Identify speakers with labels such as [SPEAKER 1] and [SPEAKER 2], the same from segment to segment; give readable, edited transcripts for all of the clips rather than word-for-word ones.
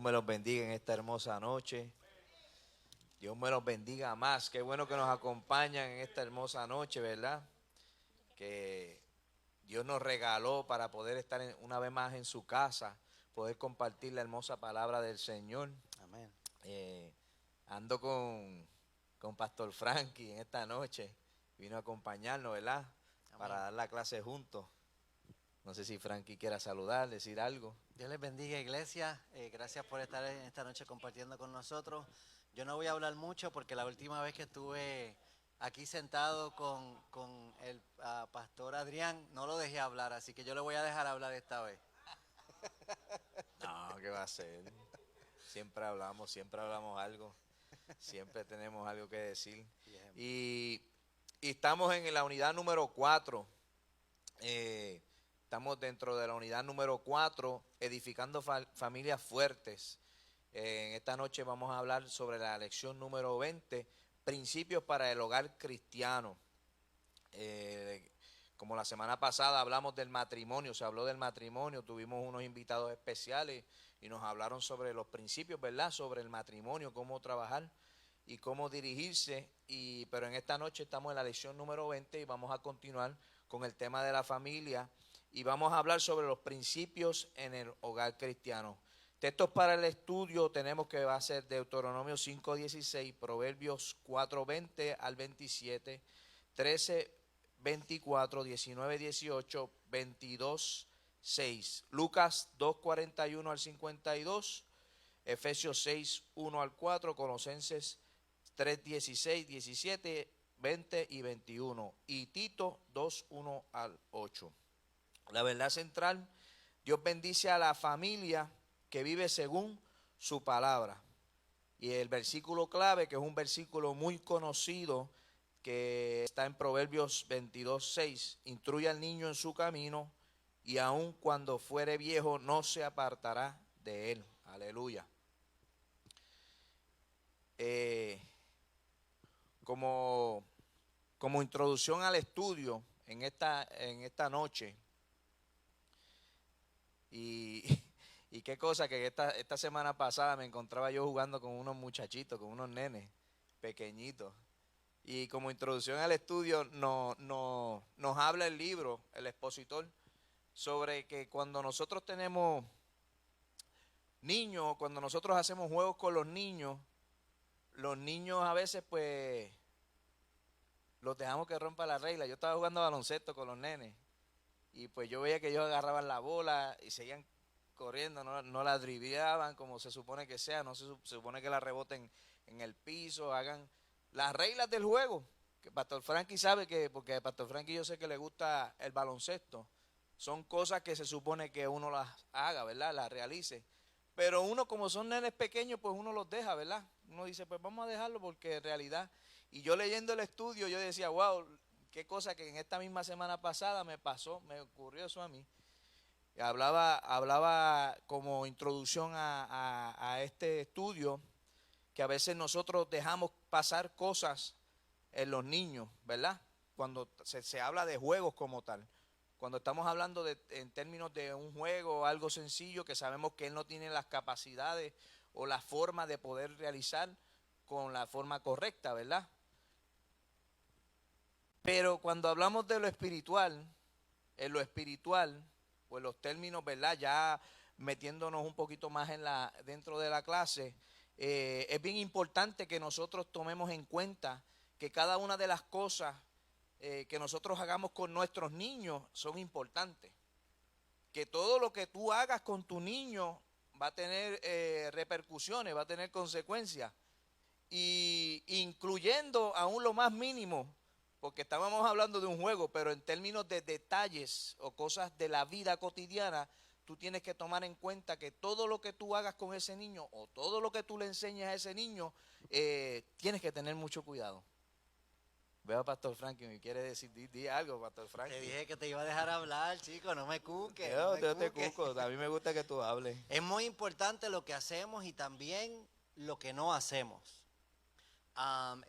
[SPEAKER 1] me los bendiga en esta hermosa noche. Dios me los bendiga más. Qué bueno que nos acompañan en esta hermosa noche, ¿verdad? Que Dios nos regaló para poder estar una vez más en su casa, poder compartir la hermosa palabra del Señor.
[SPEAKER 2] Amén.
[SPEAKER 1] Eh, ando con Pastor Frankie en esta noche. Vino a acompañarnos, ¿verdad?
[SPEAKER 2] Amén.
[SPEAKER 1] Para dar la clase juntos. No sé si Frankie quiera saludar, decir algo.
[SPEAKER 2] Dios les bendiga, iglesia. Gracias por estar en esta noche compartiendo con nosotros. Yo no voy a hablar mucho porque la última vez que estuve aquí sentado con el pastor Adrián, no lo dejé hablar, así que yo le voy a dejar hablar esta vez.
[SPEAKER 1] No, ¿qué va a ser? Siempre hablamos algo, siempre tenemos algo que decir. Y, y estamos en la unidad número 4. Estamos dentro de la unidad número 4, edificando familias fuertes. En esta noche vamos a hablar sobre la lección número 20, principios para el hogar cristiano. Como la semana pasada hablamos del matrimonio, se habló del matrimonio, tuvimos unos invitados especiales y nos hablaron sobre los principios, ¿verdad? Sobre el matrimonio, cómo trabajar y cómo dirigirse. Pero en esta noche estamos en la lección número 20 y vamos a continuar con el tema de la familia y vamos a hablar sobre los principios en el hogar cristiano. Textos para el estudio tenemos que va a ser Deuteronomio 5:16, Proverbios 4:20 al 27, 13, 24, 19, 18, 22, 6. Lucas 2:41 al 52, Efesios 6, 1 al 4, Colosenses 3, 16, 17, 20 y 21. Y Tito 2, 1 al 8. La verdad central, Dios bendice a la familia que vive según su palabra. Y el versículo clave, que es un versículo muy conocido, que está en Proverbios 22:6, instruye al niño en su camino y aun cuando fuere viejo no se apartará de él. Aleluya. Como, como introducción al estudio en esta noche, y, y qué cosa que esta semana pasada me encontraba yo jugando con unos muchachitos, con unos nenes pequeñitos. Y como introducción al estudio nos habla el libro, el expositor, sobre que cuando nosotros tenemos niños, cuando nosotros hacemos juegos con los niños a veces pues los dejamos que rompa la regla. Yo estaba jugando baloncesto con los nenes y pues yo veía que ellos agarraban la bola y seguían corriendo, no la dribleaban como se supone que sea, no se supone que la reboten en el piso, hagan las reglas del juego. Que Pastor Frankie sabe que, porque a Pastor Frankie yo sé que le gusta el baloncesto, son cosas que se supone que uno las haga, ¿verdad? Las realice. Pero uno, como son nenes pequeños, pues uno los deja, ¿verdad? Uno dice, pues vamos a dejarlo porque en realidad, y yo leyendo el estudio, yo decía, wow, qué cosa que en esta misma semana pasada me pasó, me ocurrió eso a mí. Hablaba como introducción a este estudio, que a veces nosotros dejamos pasar cosas en los niños, ¿verdad? Cuando se habla de juegos como tal. Cuando estamos hablando en términos de un juego o algo sencillo que sabemos que él no tiene las capacidades o la forma de poder realizar con la forma correcta, ¿verdad? Pero cuando hablamos de lo espiritual, en lo espiritual, o en los términos, ¿verdad? Ya metiéndonos un poquito más dentro de la clase, es bien importante que nosotros tomemos en cuenta que cada una de las cosas que nosotros hagamos con nuestros niños son importantes. Que todo lo que tú hagas con tu niño va a tener repercusiones, va a tener consecuencias, y incluyendo aún lo más mínimo, porque estábamos hablando de un juego, pero en términos de detalles o cosas de la vida cotidiana, tú tienes que tomar en cuenta que todo lo que tú hagas con ese niño o todo lo que tú le enseñes a ese niño, tienes que tener mucho cuidado. Veo a Pastor Frankie, me quiere decir, di algo, Pastor
[SPEAKER 2] Te
[SPEAKER 1] Frankie.
[SPEAKER 2] dije que te iba a dejar hablar, chico, no me cuques, no
[SPEAKER 1] Yo
[SPEAKER 2] me
[SPEAKER 1] te
[SPEAKER 2] cuques.
[SPEAKER 1] cuco, a mí me gusta que tú hables.
[SPEAKER 2] Es muy importante lo que hacemos y también lo que no hacemos.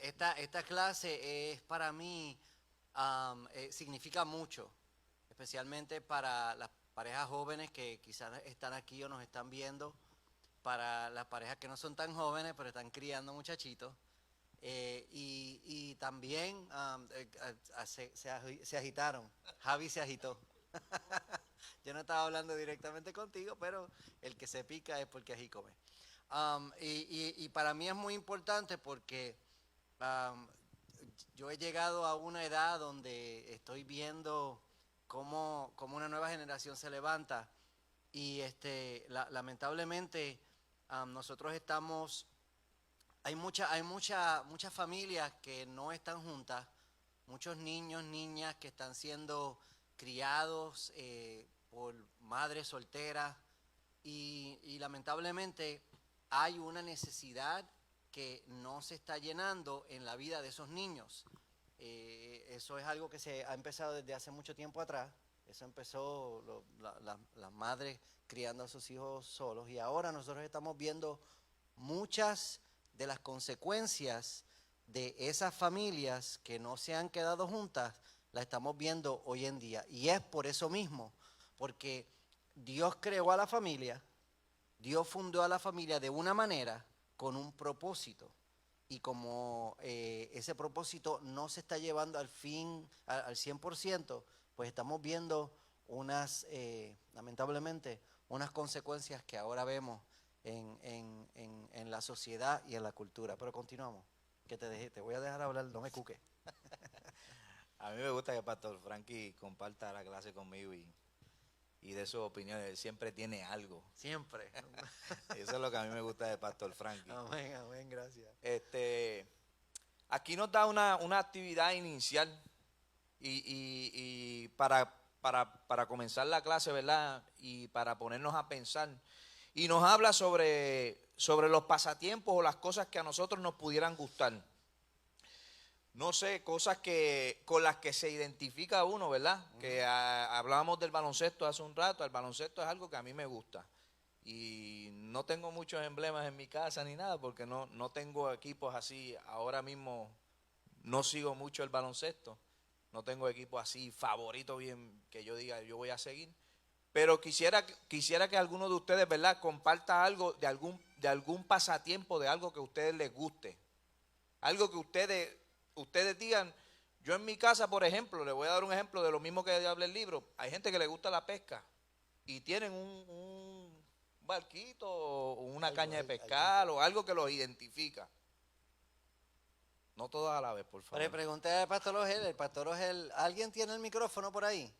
[SPEAKER 2] Esta clase es para mí, significa mucho, especialmente para las parejas jóvenes que quizás están aquí o nos están viendo. para las parejas que no son tan jóvenes, pero están criando muchachitos. Y también se agitaron. Javi se agitó. Yo no estaba hablando directamente contigo, pero el que se pica es porque así come. Y para mí es muy importante porque yo he llegado a una edad donde estoy viendo cómo una nueva generación se levanta y lamentablemente nosotros estamos, hay muchas familias que no están juntas, muchos niños, niñas que están siendo criados por madres solteras y lamentablemente hay una necesidad que no se está llenando en la vida de esos niños. Eso es algo que se ha empezado desde hace mucho tiempo atrás. Eso empezó las madres criando a sus hijos solos y ahora nosotros estamos viendo muchas de las consecuencias de esas familias que no se han quedado juntas, las estamos viendo hoy en día. Y es por eso mismo, porque Dios creó a la familia, Dios fundó a la familia de una manera con un propósito. Y como ese propósito no se está llevando al 100%, pues estamos viendo lamentablemente, unas consecuencias que ahora vemos en la sociedad y en la cultura. Pero continuamos, que te voy a dejar hablar, no me cuques.
[SPEAKER 1] A mí me gusta que Pastor Frankie comparta la clase conmigo y de sus opiniones. Él siempre tiene algo.
[SPEAKER 2] Siempre.
[SPEAKER 1] Eso es lo que a mí me gusta de Pastor Frankie.
[SPEAKER 2] Amén, amén, gracias.
[SPEAKER 1] Aquí nos da una actividad inicial y para comenzar la clase, ¿verdad? Y para ponernos a pensar. Y nos habla sobre los pasatiempos o las cosas que a nosotros nos pudieran gustar. No sé, cosas con las que se identifica uno, ¿verdad? Que hablábamos del baloncesto hace un rato. El baloncesto es algo que a mí me gusta. Y no tengo muchos emblemas en mi casa ni nada porque no tengo equipos así. Ahora mismo no sigo mucho el baloncesto. No tengo equipos así favoritos bien que yo diga yo voy a seguir. Pero quisiera que alguno de ustedes, ¿verdad?, comparta algo de algún pasatiempo, de algo que a ustedes les guste. Algo que ustedes digan. Yo en mi casa, por ejemplo, le voy a dar un ejemplo de lo mismo que habla el libro. Hay gente que le gusta la pesca y tienen un barquito o una caña de pescar o algo que los identifica. No todos a la vez, por favor.
[SPEAKER 2] Pero pregunté al pastor Ogel, ¿alguien tiene el micrófono por ahí?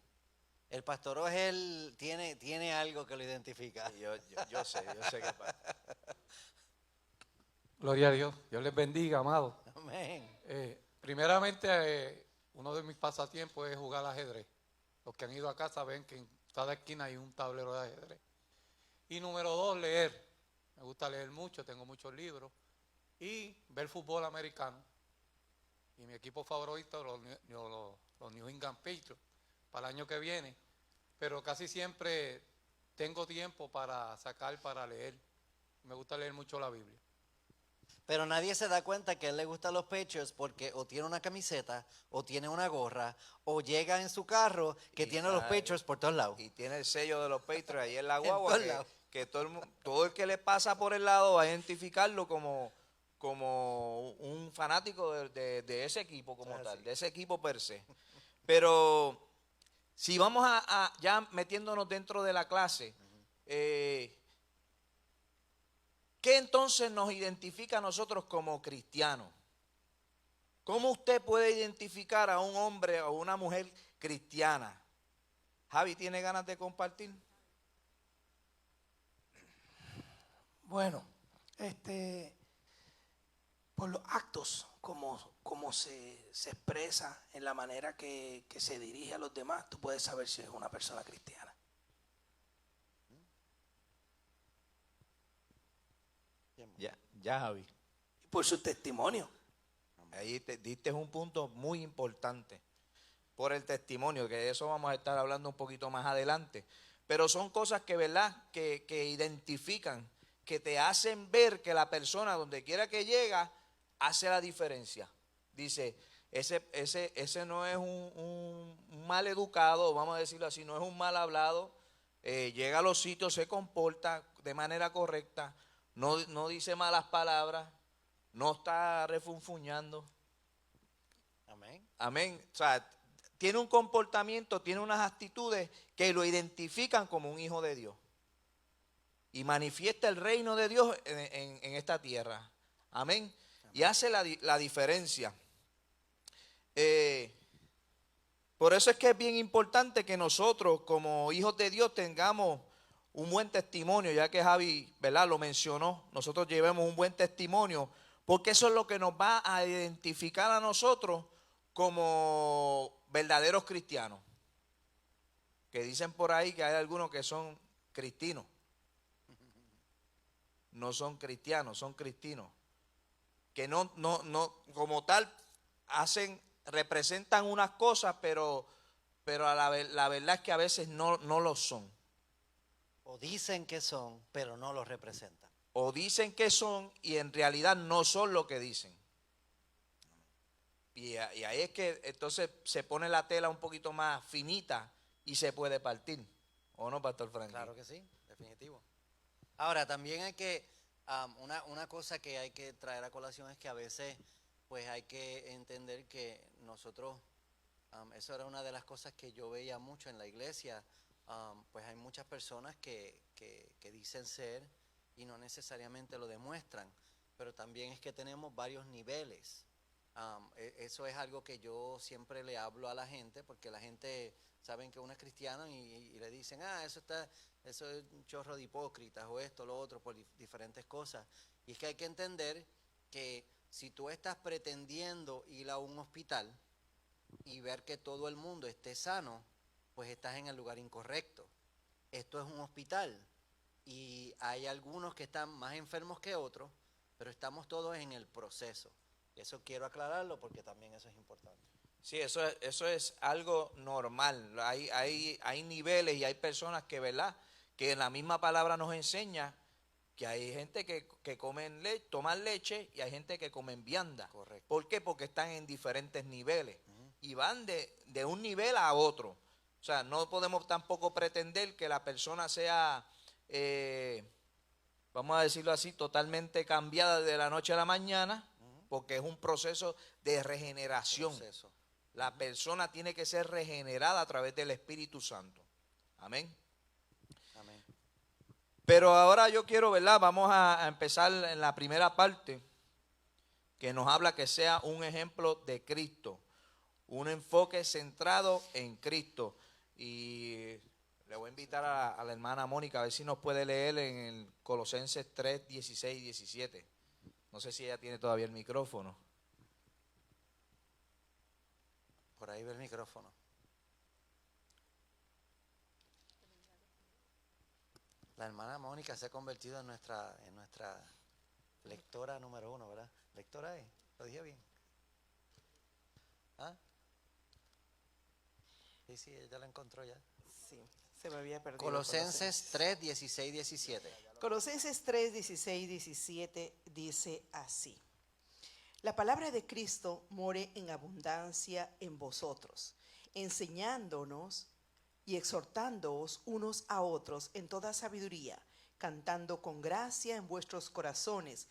[SPEAKER 2] El pastor Ogel tiene algo que lo identifica.
[SPEAKER 1] Sí, yo sé qué pasa.
[SPEAKER 3] Gloria a Dios. Dios les bendiga, amados.
[SPEAKER 2] Amén.
[SPEAKER 3] Primeramente, uno de mis pasatiempos es jugar al ajedrez. Los que han ido a casa ven que en cada esquina hay un tablero de ajedrez. Y número 2, leer. Me gusta leer mucho, tengo muchos libros. Y ver fútbol americano. Y mi equipo favorito, los New England Patriots, para el año que viene. Pero casi siempre tengo tiempo para leer. Me gusta leer mucho la Biblia.
[SPEAKER 2] Pero nadie se da cuenta que a él le gustan los Patriots porque o tiene una camiseta, o tiene una gorra, o llega en su carro que tiene los Patriots por todos lados.
[SPEAKER 1] Y tiene el sello de los Patriots ahí en la guagua que todo el que le pasa por el lado va a identificarlo como un fanático de ese equipo como tal, de ese equipo per se. Pero si vamos a ya metiéndonos dentro de la clase, ¿qué entonces nos identifica a nosotros como cristianos? ¿Cómo usted puede identificar a un hombre o una mujer cristiana? Javi, ¿tiene ganas de compartir?
[SPEAKER 4] Bueno, por los actos, como se expresa en la manera que se dirige a los demás, tú puedes saber si es una persona cristiana.
[SPEAKER 1] Ya, Javi.
[SPEAKER 4] Y por su testimonio.
[SPEAKER 1] Ahí diste un punto muy importante. Por el testimonio, que de eso vamos a estar hablando un poquito más adelante. Pero son cosas que, ¿verdad?, que identifican, que te hacen ver que la persona, donde quiera que llega, hace la diferencia. Dice, ese no es un mal educado, vamos a decirlo así, no es un mal hablado, llega a los sitios, se comporta de manera correcta, no dice malas palabras, no está refunfuñando.
[SPEAKER 2] Amén.
[SPEAKER 1] Amén. O sea, tiene un comportamiento, tiene unas actitudes que lo identifican como un hijo de Dios. Y manifiesta el reino de Dios en esta tierra. Amén. Y hace la diferencia. Por eso es que es bien importante que nosotros como hijos de Dios tengamos un buen testimonio, ya que Javi, ¿verdad?, lo mencionó. Nosotros llevemos un buen testimonio, porque eso es lo que nos va a identificar a nosotros como verdaderos cristianos. Que dicen por ahí que hay algunos que son cristinos. No son cristianos, son cristinos. Que no, como tal, representan unas cosas, pero la verdad es que a veces no lo son.
[SPEAKER 2] O dicen que son, pero no los representan.
[SPEAKER 1] O dicen que son y en realidad no son lo que dicen. Y ahí es que entonces se pone la tela un poquito más finita y se puede partir. ¿O no, Pastor Frankie?
[SPEAKER 2] Claro que sí, definitivo. Ahora, también hay que, una cosa que hay que traer a colación es que a veces pues hay que entender que nosotros, eso era una de las cosas que yo veía mucho en la iglesia, pues hay muchas personas que dicen ser y no necesariamente lo demuestran, pero también es que tenemos varios niveles. Eso es algo que yo siempre le hablo a la gente, porque la gente saben que uno es cristiano y le dicen, eso es un chorro de hipócritas o esto, lo otro, por diferentes cosas. Y es que hay que entender que si tú estás pretendiendo ir a un hospital y ver que todo el mundo esté sano, pues estás en el lugar incorrecto. Esto es un hospital y hay algunos que están más enfermos que otros, pero estamos todos en el proceso. Eso quiero aclararlo porque también eso es importante.
[SPEAKER 1] Sí, eso es algo normal. Hay niveles y hay personas que, ¿verdad?, que en la misma palabra nos enseña que hay gente que toman leche y hay gente que comen vianda.
[SPEAKER 2] Correcto.
[SPEAKER 1] ¿Por qué? Porque están en diferentes niveles y van de un nivel a otro. O sea, no podemos tampoco pretender que la persona sea, vamos a decirlo así, totalmente cambiada de la noche a la mañana, porque es un proceso de regeneración. La persona tiene que ser regenerada a través del Espíritu Santo. Amén.
[SPEAKER 2] Amén.
[SPEAKER 1] Pero ahora yo quiero, ¿verdad? Vamos a empezar en la primera parte, que nos habla que sea un ejemplo de Cristo, un enfoque centrado en Cristo. Y le voy a invitar a la hermana Mónica a ver si nos puede leer en el Colosenses 3, 16 y 17. No sé si ella tiene todavía el micrófono.
[SPEAKER 2] Por ahí ve el micrófono. La hermana Mónica se ha convertido en nuestra lectora número 1, ¿verdad? ¿Lectora es? ¿Lo dije bien? ¿Ah? Sí, ella la encontró ya.
[SPEAKER 5] Sí, se me había perdido.
[SPEAKER 2] Colosenses 3, 16, 17.
[SPEAKER 5] Colosenses 3, 16, 17 dice así. La palabra de Cristo more en abundancia en vosotros, enseñándonos y exhortándoos unos a otros en toda sabiduría, cantando con gracia en vuestros corazones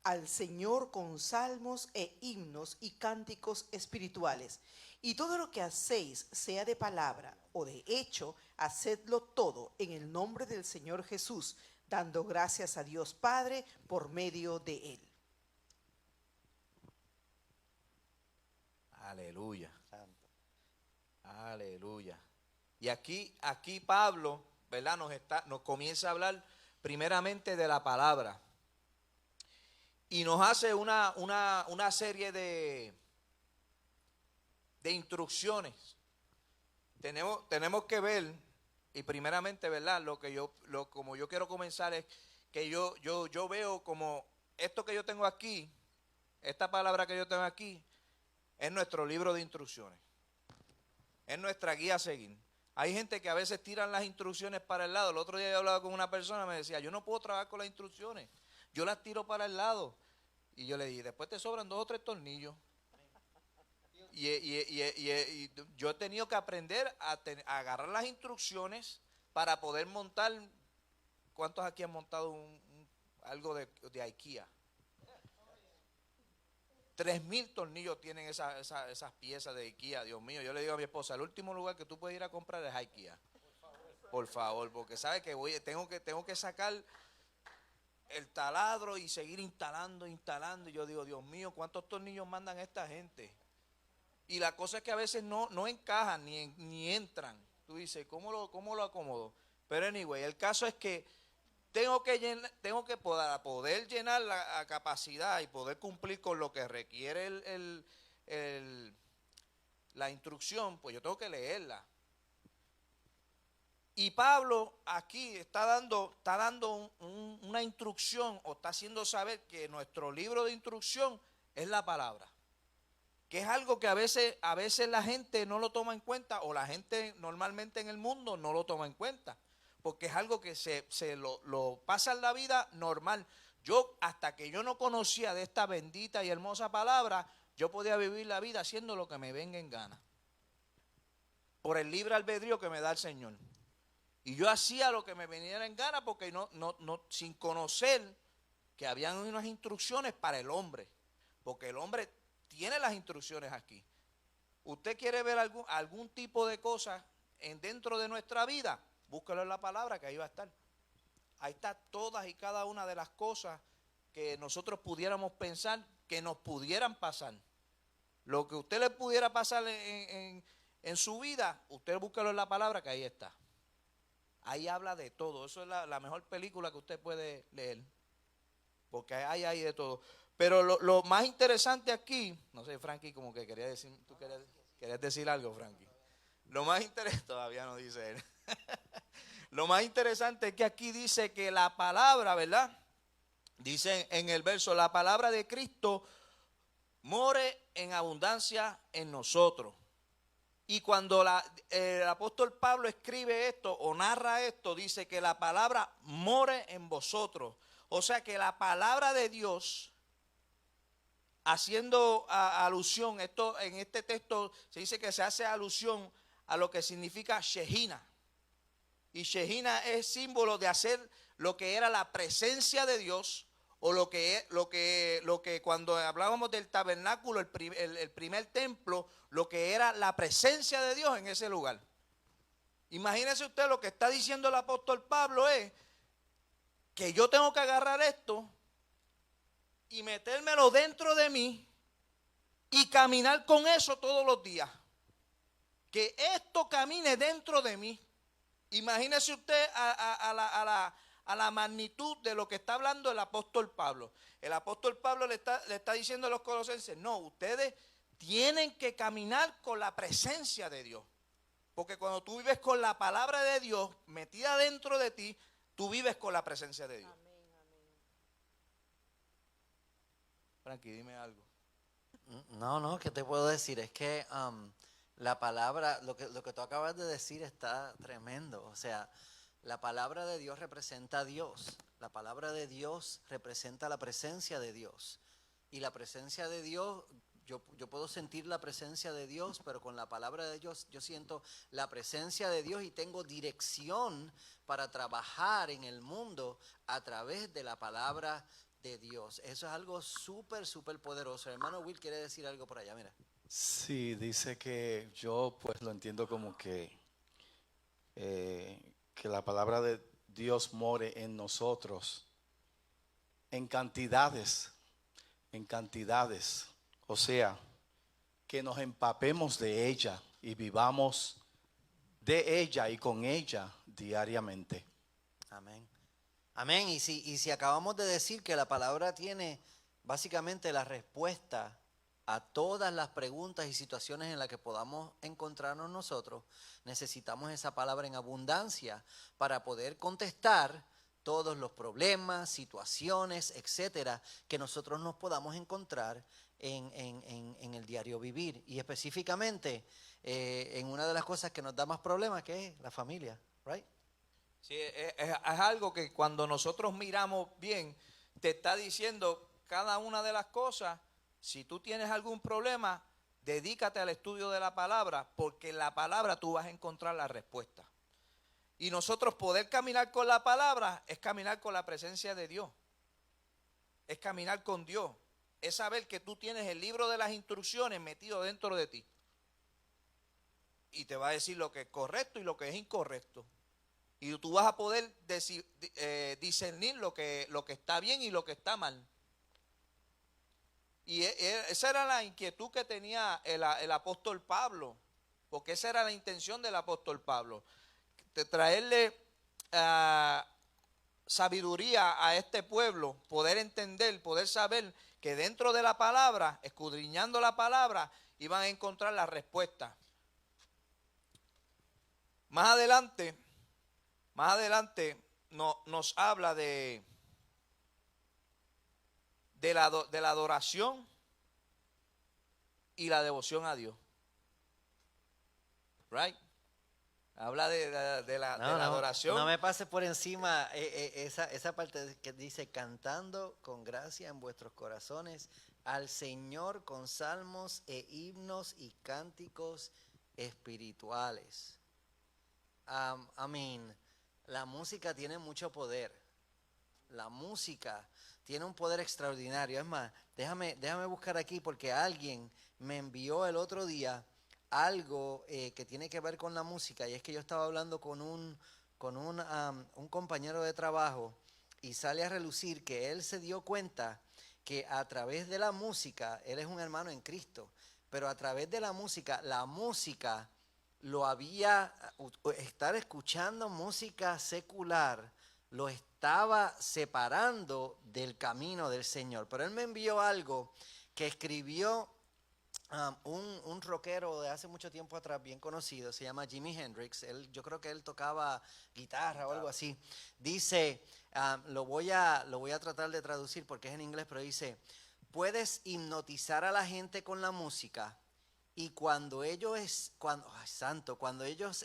[SPEAKER 5] al Señor con salmos e himnos y cánticos espirituales. Y todo lo que hacéis, sea de palabra o de hecho, hacedlo todo en el nombre del Señor Jesús, dando gracias a Dios Padre por medio de Él.
[SPEAKER 1] Aleluya.
[SPEAKER 2] Santo.
[SPEAKER 1] Aleluya. Y aquí Pablo, ¿verdad?, nos comienza a hablar primeramente de la palabra. Y nos hace una serie de instrucciones. Tenemos que ver, y primeramente, ¿verdad?, como yo quiero comenzar es que yo veo como esto que yo tengo aquí, esta palabra que yo tengo aquí, es nuestro libro de instrucciones. Es nuestra guía a seguir. Hay gente que a veces tiran las instrucciones para el lado. El otro día yo hablaba con una persona, me decía, yo no puedo trabajar con las instrucciones, yo las tiro para el lado. Y yo le dije, después te sobran 2 o 3 tornillos. Y yo he tenido que aprender a agarrar las instrucciones para poder montar. ¿Cuántos aquí han montado algo de IKEA. 3,000 tornillos tienen esas piezas de IKEA, Dios mío. Yo le digo a mi esposa, el último lugar que tú puedes ir a comprar es IKEA. Por favor, porque sabe que tengo que sacar el taladro y seguir instalando. Y yo digo, Dios mío, ¿cuántos tornillos mandan esta gente? Y la cosa es que a veces no encajan ni entran. Tú dices, ¿cómo lo acomodo? Pero anyway, el caso es que tengo que poder llenar la capacidad y poder cumplir con lo que requiere la instrucción, pues yo tengo que leerla. Y Pablo aquí está dando una instrucción, o está haciendo saber que nuestro libro de instrucción es la palabra. Que es algo que a veces la gente no lo toma en cuenta, o la gente normalmente en el mundo no lo toma en cuenta. Porque es algo que se lo pasa en la vida normal. Yo, hasta que yo no conocía de esta bendita y hermosa palabra, yo podía vivir la vida haciendo lo que me venga en gana. Por el libre albedrío que me da el Señor. Y yo hacía lo que me viniera en gana porque sin conocer que habían unas instrucciones para el hombre. Porque el hombre tiene las instrucciones aquí. ¿Usted quiere ver algún tipo de cosa dentro de nuestra vida? Búsquelo en la palabra, que ahí va a estar. Ahí está todas y cada una de las cosas que nosotros pudiéramos pensar que nos pudieran pasar. Lo que a usted le pudiera pasar en su vida, usted búsquelo en la palabra, que ahí está. Ahí habla de todo. Eso es la mejor película que usted puede leer. Porque hay de todo. Pero lo más interesante aquí, no sé, Frankie, como que quería decir, ¿tú querías decir algo, Frankie? Lo más interesante, todavía no dice él. Lo más interesante es que aquí dice que la palabra, ¿verdad? Dice en el verso, la palabra de Cristo more en abundancia en nosotros. Y cuando el apóstol Pablo escribe esto o narra esto, dice que la palabra more en vosotros. O sea que la palabra de Dios, haciendo alusión, en este texto se dice que se hace alusión a lo que significa Shejina. Y Shejina es símbolo de hacer lo que era la presencia de Dios, o lo que cuando hablábamos del tabernáculo, el primer templo, lo que era la presencia de Dios en ese lugar. Imagínese usted, lo que está diciendo el apóstol Pablo es que yo tengo que agarrar esto y metérmelo dentro de mí y caminar con eso todos los días. Que esto camine dentro de mí. Imagínese usted a la magnitud de lo que está hablando el apóstol Pablo. El apóstol Pablo le está diciendo a los colosenses, no, ustedes tienen que caminar con la presencia de Dios. Porque cuando tú vives con la palabra de Dios metida dentro de ti, tú vives con la presencia de Dios.
[SPEAKER 5] Amén, amén.
[SPEAKER 1] Frankie, dime algo.
[SPEAKER 2] No, ¿qué te puedo decir? Es que la palabra, lo que tú acabas de decir está tremendo. O sea, la palabra de Dios representa a Dios. La palabra de Dios representa la presencia de Dios. Y la presencia de Dios, yo puedo sentir la presencia de Dios, pero con la palabra de Dios yo siento la presencia de Dios y tengo dirección para trabajar en el mundo a través de la palabra de Dios. Eso es algo súper, súper poderoso. Hermano Will quiere decir algo por allá, mira.
[SPEAKER 6] Sí, dice que yo pues lo entiendo como que la palabra de Dios more en nosotros en cantidades, o sea, que nos empapemos de ella y vivamos de ella y con ella diariamente.
[SPEAKER 2] Amén. Amén. Y si acabamos de decir que la palabra tiene básicamente la respuesta a todas las preguntas y situaciones en las que podamos encontrarnos nosotros, necesitamos esa palabra en abundancia para poder contestar todos los problemas, situaciones, etcétera, que nosotros nos podamos encontrar en el diario vivir. Y específicamente en una de las cosas que nos da más problemas, que es la familia, ¿right?
[SPEAKER 1] Sí, es algo que cuando nosotros miramos bien, te está diciendo cada una de las cosas. Si tú tienes algún problema, dedícate al estudio de la palabra, porque en la palabra tú vas a encontrar la respuesta. Y nosotros poder caminar con la palabra es caminar con la presencia de Dios. es caminar con Dios, es saber que tú tienes el libro de las instrucciones metido dentro de ti. Y te va a decir lo que es correcto y lo que es incorrecto. Y tú vas a poder discernir lo que está bien y lo que está mal. Y esa era la inquietud que tenía el apóstol Pablo, porque esa era la intención del apóstol Pablo, de traerle sabiduría a este pueblo, poder entender, poder saber que dentro de la palabra, escudriñando la palabra, iban a encontrar la respuesta. Más adelante nos habla de la adoración y la devoción a Dios. Right? Habla de la adoración.
[SPEAKER 2] No me pases por encima esa parte que dice, cantando con gracia en vuestros corazones al Señor con salmos e himnos y cánticos espirituales. La música tiene mucho poder. La música tiene un poder extraordinario. Es más, déjame buscar aquí porque alguien me envió el otro día algo que tiene que ver con la música, y es que yo estaba hablando con un compañero de trabajo y sale a relucir que él se dio cuenta que a través de la música, él es un hermano en Cristo, pero a través de la música estar escuchando música secular lo estaba separando del camino del Señor. Pero él me envió algo que escribió un rockero de hace mucho tiempo atrás, bien conocido, se llama Jimi Hendrix. Yo creo que él tocaba guitarra o algo así. Dice, lo voy a tratar de traducir porque es en inglés, pero dice, puedes hipnotizar a la gente con la música, y cuando ellos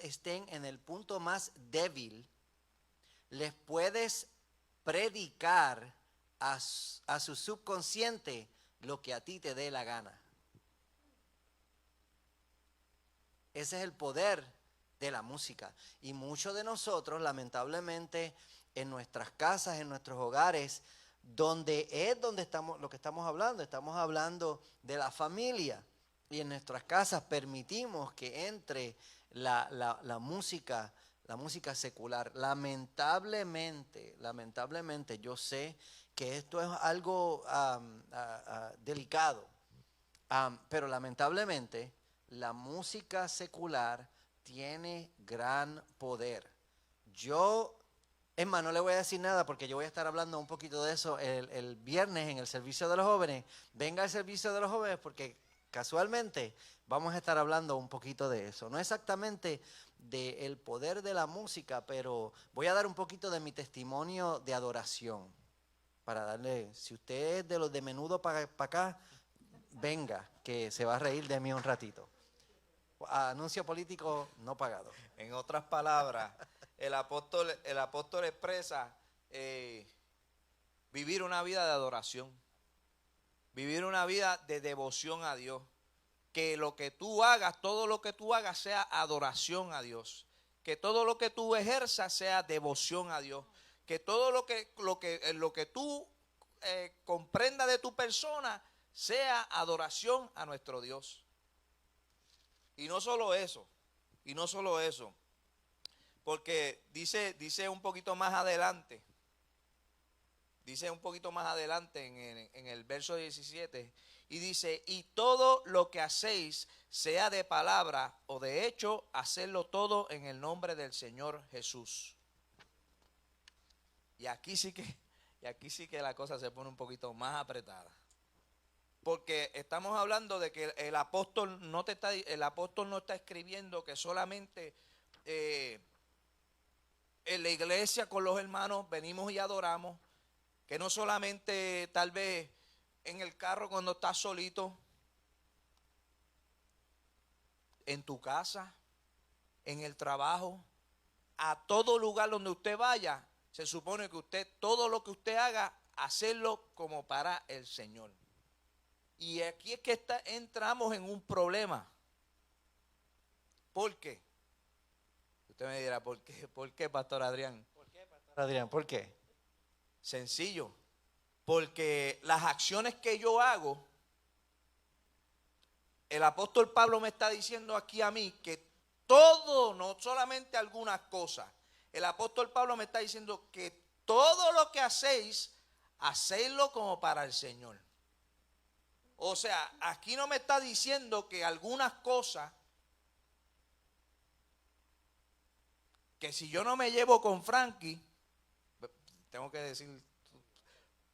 [SPEAKER 2] estén en el punto más débil, les puedes predicar a su subconsciente lo que a ti te dé la gana. Ese es el poder de la música. Y muchos de nosotros, lamentablemente, en nuestras casas, en nuestros hogares, donde estamos, lo que estamos hablando de la familia. Y en nuestras casas permitimos que entre la música secular. Lamentablemente, yo sé que esto es algo delicado, pero lamentablemente la música secular tiene gran poder. No le voy a decir nada porque yo voy a estar hablando un poquito de eso el viernes en el servicio de los jóvenes. Venga al servicio de los jóvenes porque casualmente vamos a estar hablando un poquito de eso. No exactamente del poder de la música, pero voy a dar un poquito de mi testimonio de adoración. Para darle, si usted es de los de menudo para acá, venga, que se va a reír de mí un ratito. Anuncio político no pagado.
[SPEAKER 1] En otras palabras, el apóstol expresa vivir una vida de adoración, vivir una vida de devoción a Dios. Que lo que tú hagas, todo lo que tú hagas sea adoración a Dios. Que todo lo que tú ejerzas sea devoción a Dios. Que todo lo que tú comprendas de tu persona sea adoración a nuestro Dios. Y no solo eso, porque dice un poquito más adelante, en el verso 17, y dice, y todo lo que hacéis, sea de palabra o de hecho, hacedlo todo en el nombre del Señor Jesús. Y aquí sí que la cosa se pone un poquito más apretada. Porque estamos hablando de que el apóstol no está escribiendo que solamente en la iglesia con los hermanos venimos y adoramos, que no solamente tal vez en el carro cuando estás solito, en tu casa, en el trabajo, a todo lugar donde usted vaya, se supone que todo lo que usted haga, hacerlo como para el Señor. Y aquí es que entramos en un problema. ¿Por qué? Usted me dirá, ¿por qué, Pastor Adrián?
[SPEAKER 2] ¿Por qué, Pastor Adrián? ¿Por qué?
[SPEAKER 1] Sencillo. Porque las acciones que yo hago, el apóstol Pablo me está diciendo aquí a mí que todo, no solamente algunas cosas. El apóstol Pablo me está diciendo que todo lo que hacéis, hacedlo como para el Señor. O sea, aquí no me está diciendo que algunas cosas, que si yo no me llevo con Frankie, tengo que decir,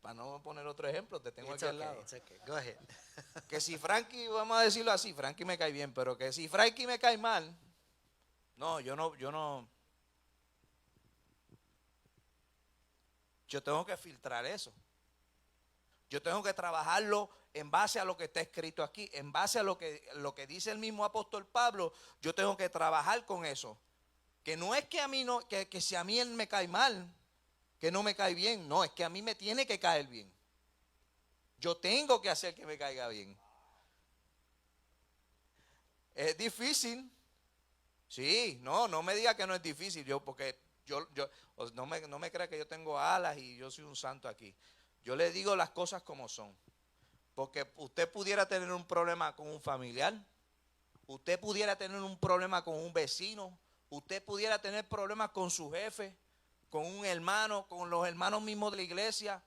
[SPEAKER 1] para no poner otro ejemplo, te tengo
[SPEAKER 2] It's
[SPEAKER 1] aquí al
[SPEAKER 2] okay,
[SPEAKER 1] lado.
[SPEAKER 2] it's okay. Go ahead.
[SPEAKER 1] Que si Frankie, vamos a decirlo así, Frankie me cae bien, pero que si Frankie me cae mal, no, yo tengo que filtrar eso. Yo tengo que trabajarlo en base a lo que está escrito aquí, en base a lo que dice el mismo apóstol Pablo. Yo tengo que trabajar con eso. Que no es que a mí no, que si a mí él me cae mal, que no me cae bien, no, es que a mí me tiene que caer bien. Yo tengo que hacer que me caiga bien. Es difícil. Sí, no me diga que no es difícil, porque no me crea que yo tengo alas y yo soy un santo aquí. Yo le digo las cosas como son. Porque usted pudiera tener un problema con un familiar, usted pudiera tener un problema con un vecino, usted pudiera tener problemas con su jefe, con un hermano, con los hermanos mismos de la iglesia.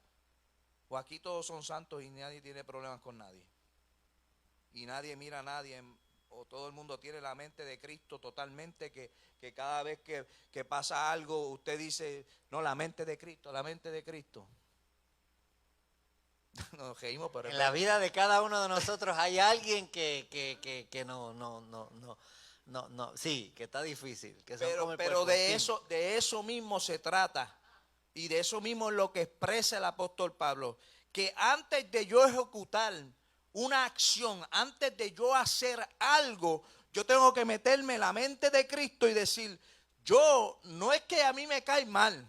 [SPEAKER 1] O aquí todos son santos y nadie tiene problemas con nadie. Y nadie mira a nadie, o todo el mundo tiene la mente de Cristo totalmente, que cada vez que pasa algo, usted dice, no, la mente de Cristo, la mente de Cristo. Nos reímos, pero
[SPEAKER 2] En la vida de cada uno de nosotros hay alguien que no, sí, que está difícil. Que son como el
[SPEAKER 1] pero de
[SPEAKER 2] puercoespín.
[SPEAKER 1] eso mismo se trata. Y de eso mismo es lo que expresa el apóstol Pablo. Que antes de yo ejecutar una acción, antes de yo hacer algo, yo tengo que meterme en la mente de Cristo y decir, yo, no es que a mí me cae mal,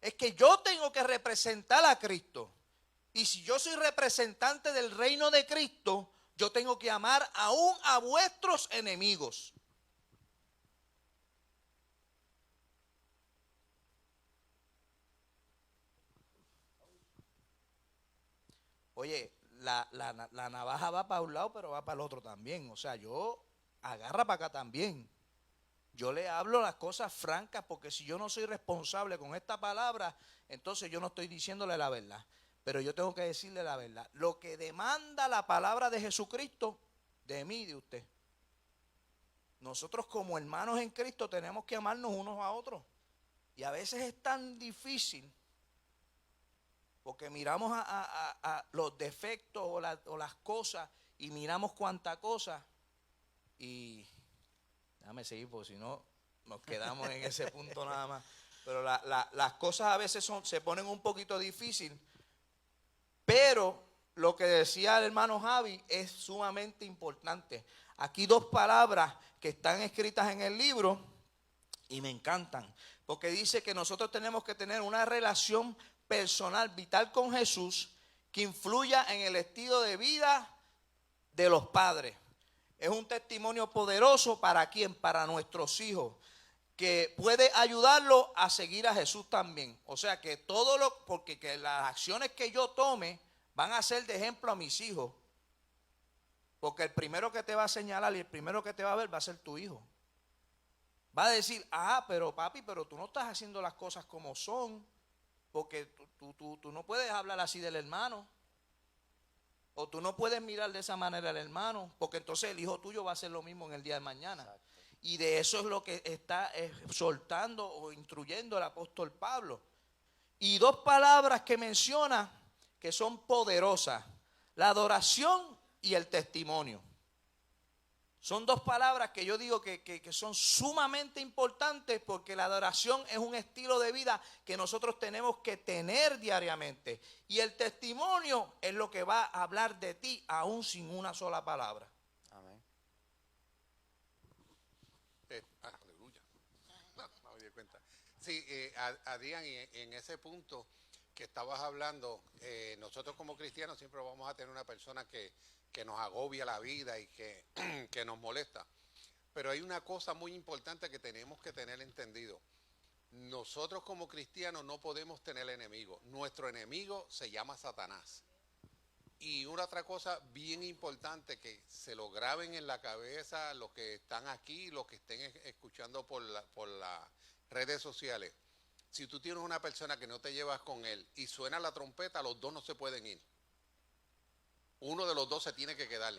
[SPEAKER 1] es que yo tengo que representar a Cristo. Y si yo soy representante del reino de Cristo, yo tengo que amar aún a vuestros enemigos. Oye, la navaja va para un lado, pero va para el otro también. O sea, yo agarra para acá también. Yo le hablo las cosas francas, porque si yo no soy responsable con esta palabra, entonces yo no estoy diciéndole la verdad. Pero yo tengo que decirle la verdad. Lo que demanda la palabra de Jesucristo, de mí y de usted. Nosotros como hermanos en Cristo tenemos que amarnos unos a otros. Y a veces es tan difícil, porque miramos a los defectos o las cosas, y miramos cuánta cosa, y déjame seguir porque si no nos quedamos en ese punto nada más. Pero las cosas a veces se ponen un poquito difícil, pero lo que decía el hermano Javi es sumamente importante. Aquí dos palabras que están escritas en el libro y me encantan, porque dice que nosotros tenemos que tener una relación personal, vital con Jesús, que influya en el estilo de vida de los padres. Es un testimonio poderoso para quién, para nuestros hijos, que puede ayudarlo a seguir a Jesús también. O sea que porque que las acciones que yo tome van a ser de ejemplo a mis hijos. Porque el primero que te va a señalar y el primero que te va a ver va a ser tu hijo. Va a decir, pero papi, pero tú no estás haciendo las cosas como son, porque tú no puedes hablar así del hermano. O tú no puedes mirar de esa manera al hermano, porque entonces el hijo tuyo va a hacer lo mismo en el día de mañana. Exacto. Y de eso es lo que está soltando o instruyendo el apóstol Pablo. Y dos palabras que menciona que son poderosas: la adoración y el testimonio. Son dos palabras que yo digo que son sumamente importantes, porque la adoración es un estilo de vida que nosotros tenemos que tener diariamente. Y el testimonio es lo que va a hablar de ti aún sin una sola palabra.
[SPEAKER 2] Amén.
[SPEAKER 7] Aleluya. No me di cuenta. Sí, Adrián, en ese punto que estabas hablando, nosotros como cristianos siempre vamos a tener una persona que nos agobia la vida y que nos molesta. Pero hay una cosa muy importante que tenemos que tener entendido. nosotros como cristianos no podemos tener enemigo. Nuestro enemigo se llama Satanás. Y una otra cosa bien importante, que se lo graben en la cabeza los que están aquí, los que estén escuchando por las redes sociales. Si tú tienes una persona que no te llevas con él y suena la trompeta, los dos no se pueden ir. Uno de los dos se tiene que quedar.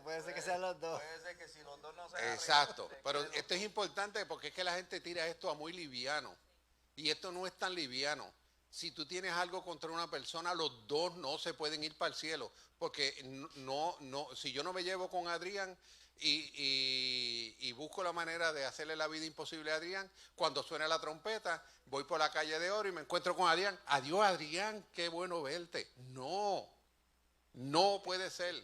[SPEAKER 2] Puede ser que sean los dos.
[SPEAKER 1] Puede ser que si los dos no se
[SPEAKER 7] Exacto, pero esto es importante porque es que la gente tira esto a muy liviano y esto no es tan liviano. Si tú tienes algo contra una persona, los dos no se pueden ir para el cielo, porque si yo no me llevo con Adrián y busco la manera de hacerle la vida imposible a Adrián, cuando suena la trompeta, voy por la calle de Oro y me encuentro con Adrián. Adiós, Adrián, qué bueno verte. No puede ser.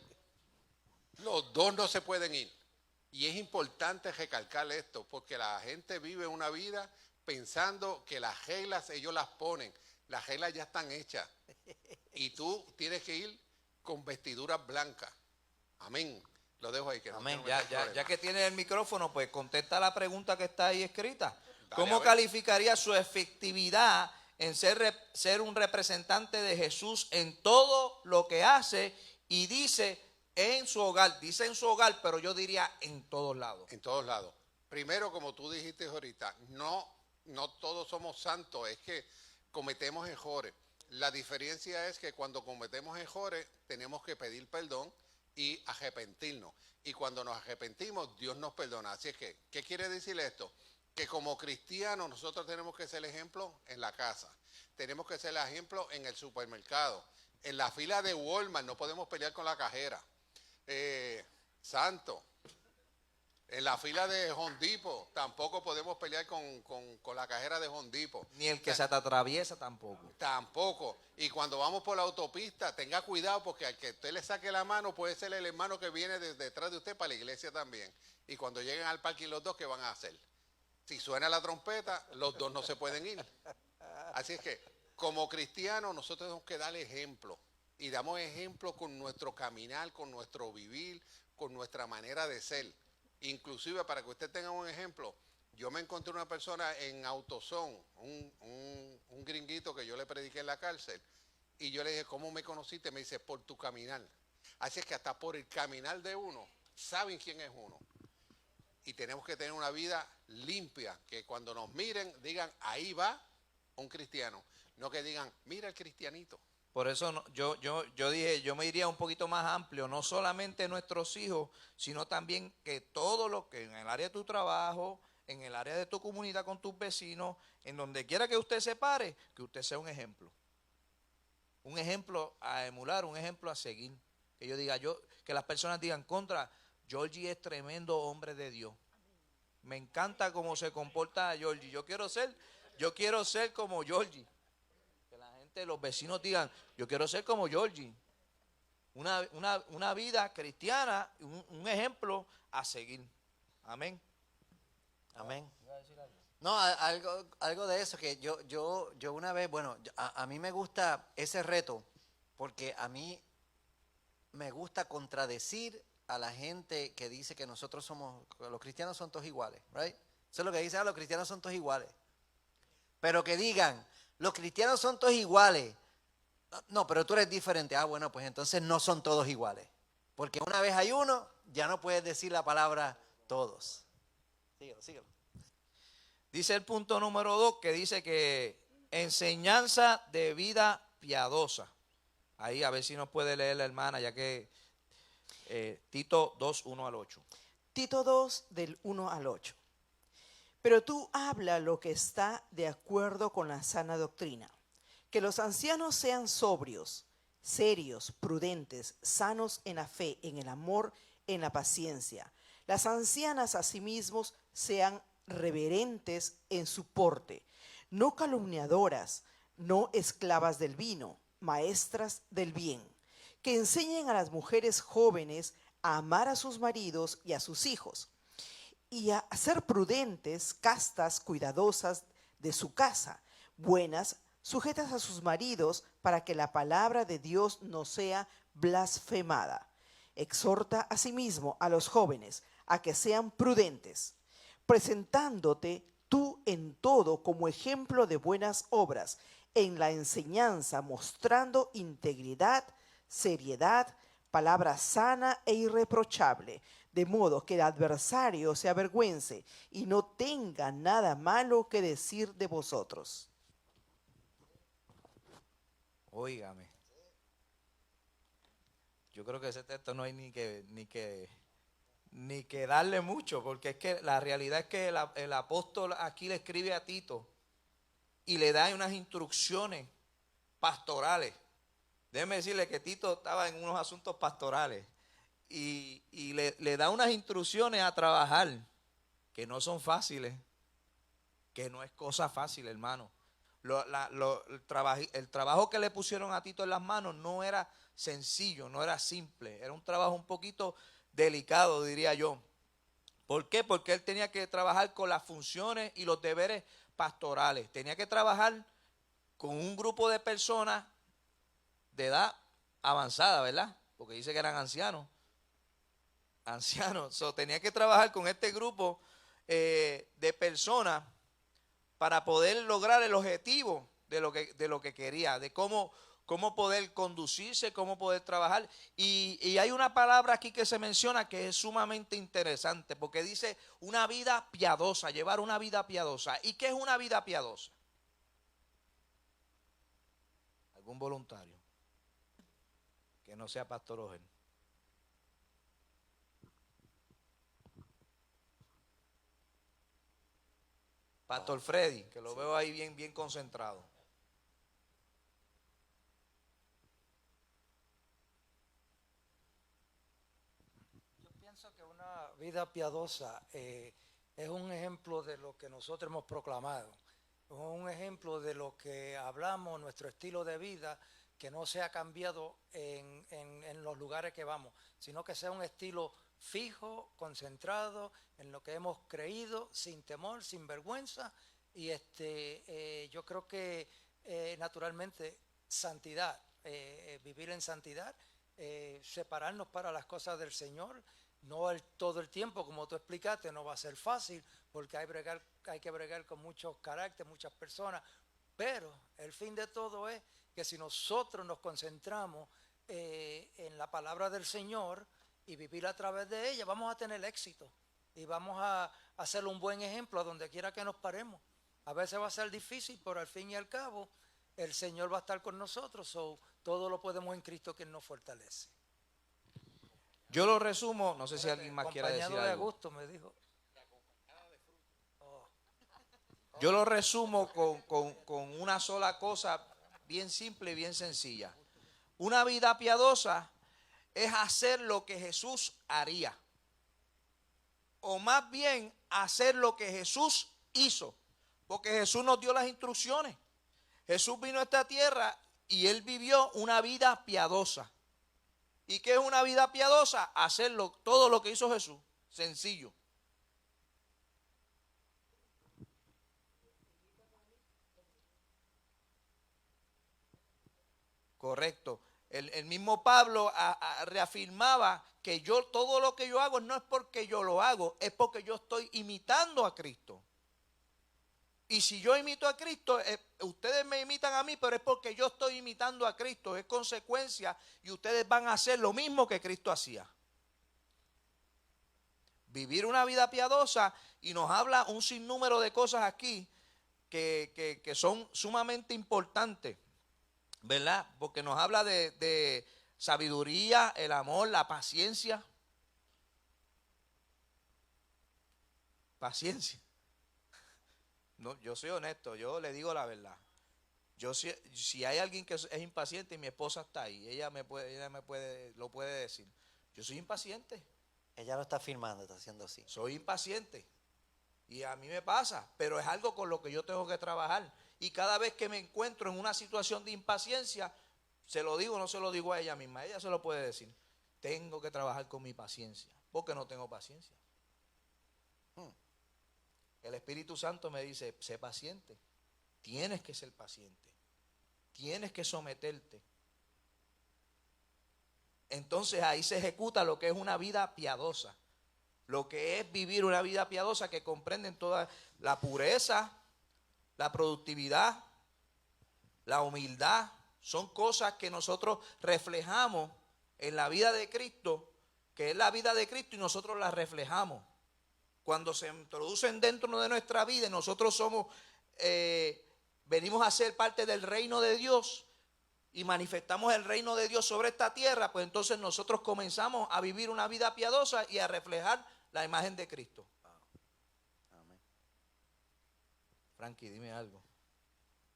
[SPEAKER 7] Los dos no se pueden ir. Y es importante recalcar esto, porque la gente vive una vida pensando que las reglas ellos las ponen. Las reglas ya están hechas. Y tú tienes que ir con vestiduras blancas. Amén. Lo dejo ahí. Que
[SPEAKER 1] Amén.
[SPEAKER 7] No
[SPEAKER 1] Ya que tiene el micrófono, pues contesta la pregunta que está ahí escrita.
[SPEAKER 7] Dale,
[SPEAKER 1] ¿Cómo
[SPEAKER 7] a ver.
[SPEAKER 1] calificaría su efectividad en ser un representante de Jesús en todo lo que hace y dice en su hogar? Dice en su hogar, pero yo diría en todos lados.
[SPEAKER 7] En todos lados. Primero, como tú dijiste ahorita, no todos somos santos, es que cometemos errores. La diferencia es que cuando cometemos errores tenemos que pedir perdón y arrepentirnos. Y cuando nos arrepentimos, Dios nos perdona. Así es que, ¿qué quiere decir esto? Que como cristianos nosotros tenemos que ser ejemplo en la casa. Tenemos que ser ejemplo en el supermercado. En la fila de Walmart no podemos pelear con la cajera. Santo. En la fila de Home Depot tampoco podemos pelear con la cajera de Home Depot.
[SPEAKER 1] Ni el que se te atraviesa tampoco.
[SPEAKER 7] Tampoco. Y cuando vamos por la autopista, tenga cuidado porque al que usted le saque la mano puede ser el hermano que viene desde detrás de usted para la iglesia también. Y cuando lleguen al parking los dos, ¿qué van a hacer? Si suena la trompeta, los dos no se pueden ir. Así es que, como cristianos, nosotros tenemos que dar ejemplo. Y damos ejemplo con nuestro caminar, con nuestro vivir, con nuestra manera de ser. Inclusive, para que usted tenga un ejemplo, yo me encontré una persona en AutoZone, un gringuito que yo le prediqué en la cárcel, y yo le dije, ¿cómo me conociste? Me dice, por tu caminar. Así es que hasta por el caminar de uno, saben quién es uno. Y tenemos que tener una vida limpia, que cuando nos miren, digan, ahí va un cristiano. No que digan, mira el cristianito.
[SPEAKER 1] Por eso yo dije, yo me iría un poquito más amplio, no solamente nuestros hijos, sino también que todo lo que en el área de tu trabajo, en el área de tu comunidad con tus vecinos, en donde quiera que usted se pare, que usted sea un ejemplo. Un ejemplo a emular, un ejemplo a seguir. Que yo diga, que las personas digan, contra, Georgie es tremendo hombre de Dios. Me encanta cómo se comporta Georgie. Yo quiero ser como Georgie. Los vecinos digan, yo quiero ser como Georgie. Una vida cristiana, un ejemplo a seguir. Amén.
[SPEAKER 2] Amén. No, algo de eso, que yo una vez, bueno, a mí me gusta ese reto, porque a mí me gusta contradecir a la gente que dice que los cristianos son todos iguales, right? Eso es lo que dicen, los cristianos son todos iguales. Pero que digan, los cristianos son todos iguales. No, pero tú eres diferente. Ah, bueno, pues entonces no son todos iguales. Porque una vez hay uno, ya no puedes decir la palabra todos. Síguelo.
[SPEAKER 1] Dice el punto número 2, que dice que enseñanza de vida piadosa. Ahí a ver si nos puede leer la hermana, ya que Tito 2, 1 al 8.
[SPEAKER 5] Tito 2, del 1 al 8. Pero tú habla lo que está de acuerdo con la sana doctrina. Que los ancianos sean sobrios, serios, prudentes, sanos en la fe, en el amor, en la paciencia. Las ancianas asimismo sean reverentes en su porte, no calumniadoras, no esclavas del vino, maestras del bien, que enseñen a las mujeres jóvenes a amar a sus maridos y a sus hijos, y a ser prudentes, castas, cuidadosas de su casa, buenas, sujetas a sus maridos, para que la palabra de Dios no sea blasfemada. Exhorta asimismo a los jóvenes a que sean prudentes, presentándote tú en todo como ejemplo de buenas obras, en la enseñanza mostrando integridad, seriedad, palabra sana e irreprochable, de modo que el adversario se avergüence y no tenga nada malo que decir de vosotros.
[SPEAKER 1] Óigame. Yo creo que ese texto no hay ni que darle mucho, porque es que la realidad es que el apóstol aquí le escribe a Tito y le da unas instrucciones pastorales. Déjeme decirle que Tito estaba en unos asuntos pastorales y le da unas instrucciones a trabajar que no son fáciles, que no es cosa fácil, hermano. El trabajo que le pusieron a Tito en las manos no era sencillo, no era simple, era un trabajo un poquito delicado, diría yo. ¿Por qué? Porque él tenía que trabajar con las funciones y los deberes pastorales, tenía que trabajar con un grupo de personas de edad avanzada, ¿verdad? Porque dice que eran ancianos. Tenía que trabajar con este grupo de personas para poder lograr el objetivo de lo que quería, de cómo poder conducirse, cómo poder trabajar. Y hay una palabra aquí que se menciona que es sumamente interesante, porque dice una vida piadosa, llevar una vida piadosa. ¿Y qué es una vida piadosa? ¿Algún voluntario que no sea pastor Ojel? Pastor Freddy, que lo veo ahí bien concentrado.
[SPEAKER 8] Yo pienso que una vida piadosa es un ejemplo de lo que nosotros hemos proclamado, es un ejemplo de lo que hablamos, nuestro estilo de vida, que no se ha cambiado en los lugares que vamos, sino que sea un estilo fijo, concentrado en lo que hemos creído, sin temor, sin vergüenza. Y yo creo que naturalmente santidad, vivir en santidad, separarnos para las cosas del Señor, no todo el tiempo, como tú explicaste, no va a ser fácil, porque hay que bregar con muchos caracteres, muchas personas, pero el fin de todo es que si nosotros nos concentramos en la palabra del Señor y vivir a través de ella, vamos a tener éxito y vamos a hacer un buen ejemplo a donde quiera que nos paremos. A veces va a ser difícil, pero al fin y al cabo el Señor va a estar con nosotros, todo lo podemos en Cristo que nos fortalece.
[SPEAKER 1] Yo lo resumo, no sé si alguien más quiera decir
[SPEAKER 8] Acompañado de
[SPEAKER 1] algo.
[SPEAKER 8] gusto, me dijo.
[SPEAKER 1] Yo lo resumo con una sola cosa bien simple y bien sencilla. Una vida piadosa es hacer lo que Jesús haría. O más bien hacer lo que Jesús hizo. Porque Jesús nos dio las instrucciones. Jesús vino a esta tierra y Él vivió una vida piadosa. ¿Y qué es una vida piadosa? Hacerlo, todo lo que hizo Jesús. Sencillo. Correcto. El mismo Pablo reafirmaba que todo lo que yo hago no es porque yo lo hago, es porque yo estoy imitando a Cristo. Y si yo imito a Cristo, ustedes me imitan a mí, pero es porque yo estoy imitando a Cristo, es consecuencia, y ustedes van a hacer lo mismo que Cristo hacía. Vivir una vida piadosa, y nos habla un sinnúmero de cosas aquí que son sumamente importantes, ¿verdad? Porque nos habla de sabiduría, el amor, la paciencia. Paciencia. No, yo soy honesto, yo le digo la verdad. Si hay alguien que es impaciente, y mi esposa está ahí, ella lo puede decir. Yo soy impaciente.
[SPEAKER 2] Ella lo está firmando, está haciendo así.
[SPEAKER 1] Soy impaciente. Y a mí me pasa, pero es algo con lo que yo tengo que trabajar. Y cada vez que me encuentro en una situación de impaciencia, se lo digo, no se lo digo a ella misma, ella se lo puede decir. Tengo que trabajar con mi paciencia, porque no tengo paciencia. El Espíritu Santo me dice, sé paciente, tienes que ser paciente, tienes que someterte. Entonces ahí se ejecuta lo que es una vida piadosa. lo que es vivir una vida piadosa que comprenden toda la pureza, la productividad, la humildad. Son cosas que nosotros reflejamos en la vida de Cristo, que es la vida de Cristo, y nosotros la reflejamos. Cuando se introducen dentro de nuestra vida y nosotros somos, venimos a ser parte del reino de Dios y manifestamos el reino de Dios sobre esta tierra, pues entonces nosotros comenzamos a vivir una vida piadosa y a reflejar la imagen de Cristo.
[SPEAKER 2] Amén.
[SPEAKER 1] Frankie, dime algo.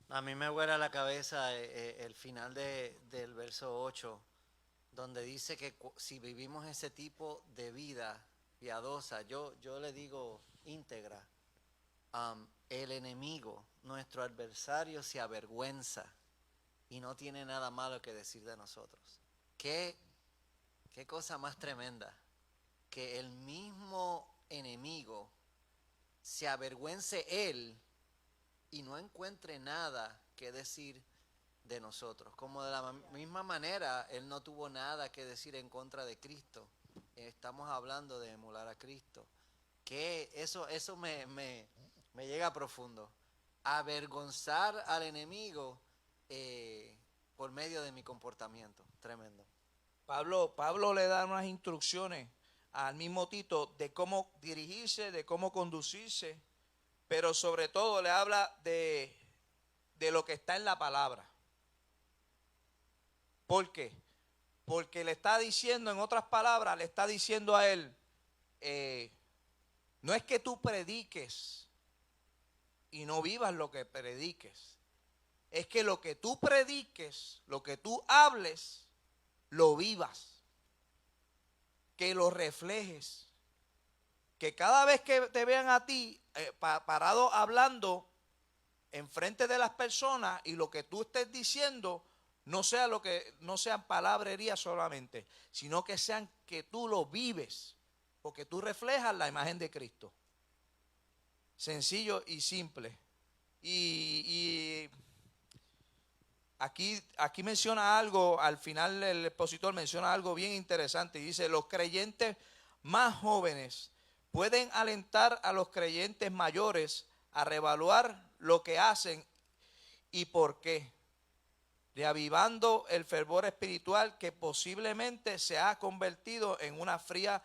[SPEAKER 2] A mí me vuela la cabeza el final del verso 8, donde dice que si vivimos ese tipo de vida piadosa, yo le digo íntegra, el enemigo, nuestro adversario, se avergüenza y no tiene nada malo que decir de nosotros. Qué cosa más tremenda, que el mismo enemigo se avergüence él y no encuentre nada que decir de nosotros. Como de la misma manera, él no tuvo nada que decir en contra de Cristo. Estamos hablando de emular a Cristo. Que eso me llega profundo. Avergonzar al enemigo por medio de mi comportamiento. Tremendo.
[SPEAKER 1] Pablo le da unas instrucciones al mismo Tito de cómo dirigirse, de cómo conducirse, pero sobre todo le habla de lo que está en la palabra. ¿Por qué? Porque le está diciendo, en otras palabras, le está diciendo a él, no es que tú prediques y no vivas lo que prediques, es que lo que tú prediques, lo que tú hables, lo vivas, que lo reflejes, que cada vez que te vean a ti parado hablando enfrente de las personas y lo que tú estés diciendo no sean palabrerías solamente, sino que sean que tú lo vives, porque tú reflejas la imagen de Cristo. Sencillo y simple. Y aquí menciona algo, al final el expositor menciona algo bien interesante y dice: los creyentes más jóvenes pueden alentar a los creyentes mayores a reevaluar lo que hacen y por qué, reavivando el fervor espiritual que posiblemente se ha convertido en una fría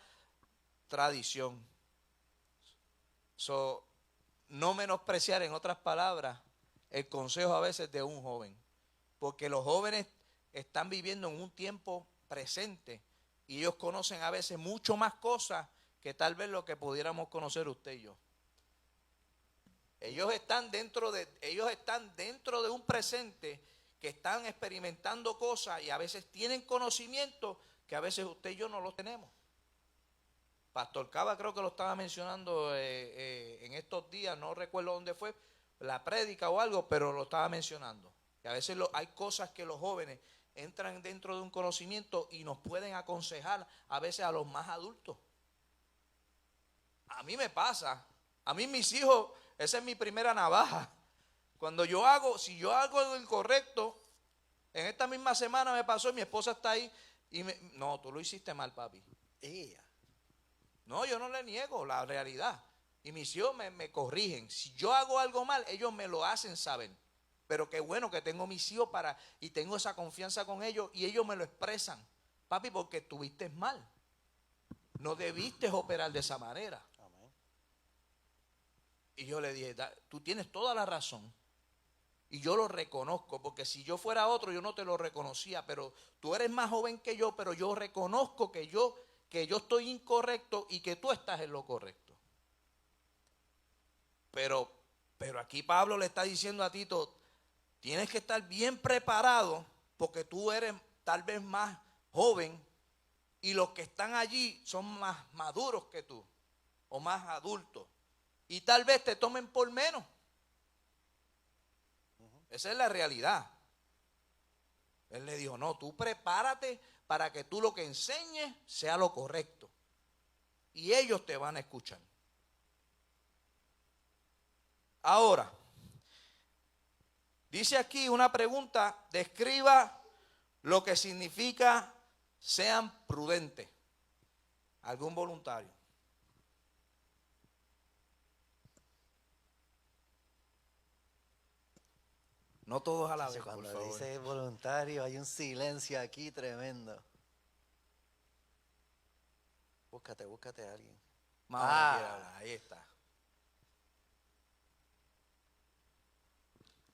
[SPEAKER 1] tradición. No menospreciar, en otras palabras, el consejo a veces de un joven, porque los jóvenes están viviendo en un tiempo presente y ellos conocen a veces mucho más cosas que tal vez lo que pudiéramos conocer usted y yo. Ellos están dentro de un presente que están experimentando cosas y a veces tienen conocimiento que a veces usted y yo no lo tenemos. Pastor Cava creo que lo estaba mencionando en estos días, no recuerdo dónde fue, la prédica o algo, pero lo estaba mencionando. Que a veces hay cosas que los jóvenes entran dentro de un conocimiento y nos pueden aconsejar a veces a los más adultos. A mí me pasa, a mí mis hijos, esa es mi primera navaja. Si yo hago algo incorrecto, en esta misma semana me pasó y mi esposa está ahí y no, tú lo hiciste mal, papi. No, yo no le niego la realidad. Y mis hijos me corrigen. Si yo hago algo mal, ellos me lo hacen saber. Pero qué bueno que tengo mis hijos y tengo esa confianza con ellos y ellos me lo expresan. Papi, porque estuviste mal. No debiste operar de esa manera.
[SPEAKER 2] Amén.
[SPEAKER 1] Y yo le dije, tú tienes toda la razón. Y yo lo reconozco, porque si yo fuera otro, yo no te lo reconocía. Pero tú eres más joven que yo, pero yo reconozco que yo estoy incorrecto y que tú estás en lo correcto. Pero aquí Pablo le está diciendo a Tito, tienes que estar bien preparado porque tú eres tal vez más joven y los que están allí son más maduros que tú o más adultos y tal vez te tomen por menos. Esa es la realidad. Él le dijo, no, tú prepárate para que tú lo que enseñes sea lo correcto y ellos te van a escuchar. Ahora, dice aquí una pregunta, describa lo que significa sean prudentes. ¿Algún voluntario? No todos a la vez, por
[SPEAKER 2] Cuando
[SPEAKER 1] favor.
[SPEAKER 2] dice voluntario, hay un silencio aquí tremendo. Búscate a alguien.
[SPEAKER 1] Mahona quiere hablar, ahí está.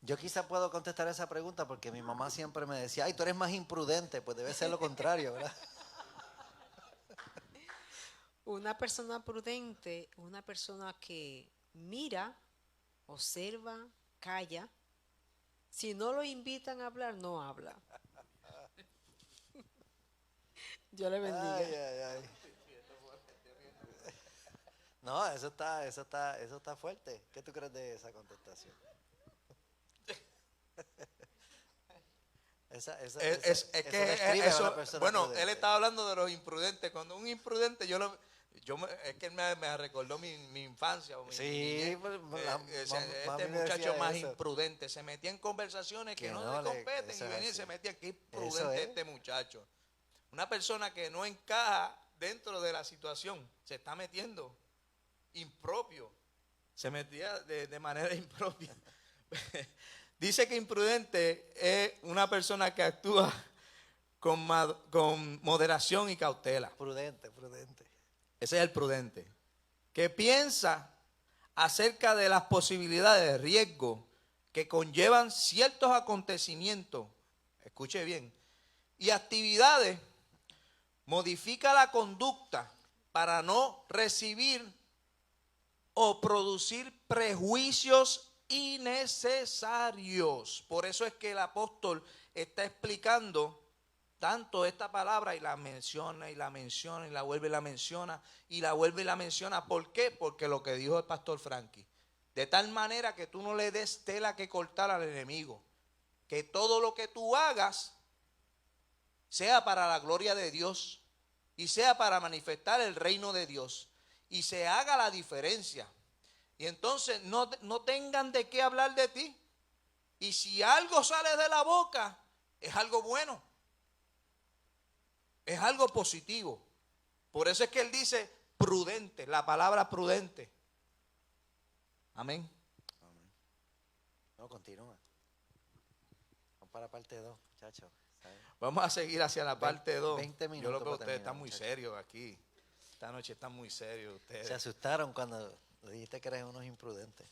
[SPEAKER 2] Yo quizá puedo contestar esa pregunta porque mi mamá siempre me decía, ay, tú eres más imprudente, pues debe ser lo contrario, ¿verdad?
[SPEAKER 9] Una persona prudente, una persona que mira, observa, calla. Si no lo invitan a hablar, no habla. Dios le bendiga.
[SPEAKER 2] Ay, ay, ay. No, eso está fuerte. ¿Qué tú crees de esa contestación?
[SPEAKER 1] Es que
[SPEAKER 2] eso describe a
[SPEAKER 1] eso,
[SPEAKER 2] una persona
[SPEAKER 1] bueno,
[SPEAKER 2] prudente.
[SPEAKER 1] él estaba hablando de los imprudentes. Cuando un imprudente, es que él me recordó mi infancia. O mi
[SPEAKER 2] Sí,
[SPEAKER 1] niñez.
[SPEAKER 2] pues,
[SPEAKER 1] Este muchacho más imprudente se metía en conversaciones que no le competen
[SPEAKER 2] eso
[SPEAKER 1] y
[SPEAKER 2] es
[SPEAKER 1] venía y
[SPEAKER 2] así.
[SPEAKER 1] se metía. Qué
[SPEAKER 2] Eso
[SPEAKER 1] imprudente
[SPEAKER 2] es.
[SPEAKER 1] este muchacho. Una persona que no encaja dentro de la situación, se está metiendo impropio. Se metía de manera impropia. Dice que imprudente es una persona que actúa con moderación y cautela.
[SPEAKER 2] Prudente.
[SPEAKER 1] Ese es el prudente. Que piensa acerca de las posibilidades de riesgo que conllevan ciertos acontecimientos, escuche bien, y actividades, modifica la conducta para no recibir o producir prejuicios innecesarios. Por eso es que el apóstol está explicando tanto esta palabra y la menciona y la menciona y la vuelve y la menciona y la vuelve y la menciona. ¿Por qué? Porque lo que dijo el pastor Frankie, de tal manera que tú no le des tela que cortar al enemigo, que todo lo que tú hagas sea para la gloria de Dios y sea para manifestar el reino de Dios y se haga la diferencia. Y entonces no tengan de qué hablar de ti. Y si algo sale de la boca, es algo bueno. Es algo positivo. Por eso es que él dice prudente, la palabra prudente. Amén.
[SPEAKER 2] No, continúa. Vamos para la parte 2, muchachos.
[SPEAKER 1] Vamos a seguir hacia la parte 2.
[SPEAKER 2] 20
[SPEAKER 1] Yo
[SPEAKER 2] minutos
[SPEAKER 1] lo veo,
[SPEAKER 2] para
[SPEAKER 1] ustedes
[SPEAKER 2] terminar,
[SPEAKER 1] están muy
[SPEAKER 2] muchachos.
[SPEAKER 1] serios aquí. Esta noche están muy serios ustedes.
[SPEAKER 2] Se asustaron cuando dijiste que eres unos imprudentes.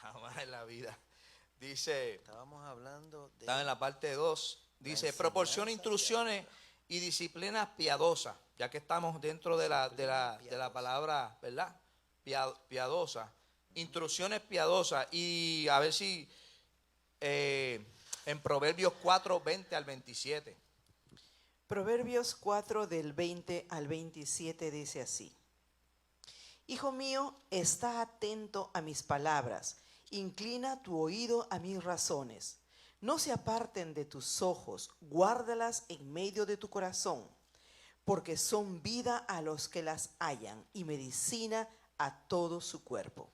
[SPEAKER 1] Jamás en la vida. Dice,
[SPEAKER 2] Estábamos hablando de...
[SPEAKER 1] está en la parte 2. Dice,
[SPEAKER 2] enseñanza
[SPEAKER 1] proporciona instrucciones y disciplinas piadosas. Ya que estamos dentro de la palabra, ¿verdad? Piadosa. Instrucciones piadosas. Y a ver si en Proverbios 4, 20 al 27.
[SPEAKER 5] Proverbios 4 del 20 al 27 dice así. Hijo mío, está atento a mis palabras, inclina tu oído a mis razones. No se aparten de tus ojos, guárdalas en medio de tu corazón, porque son vida a los que las hallan y medicina a todo su cuerpo.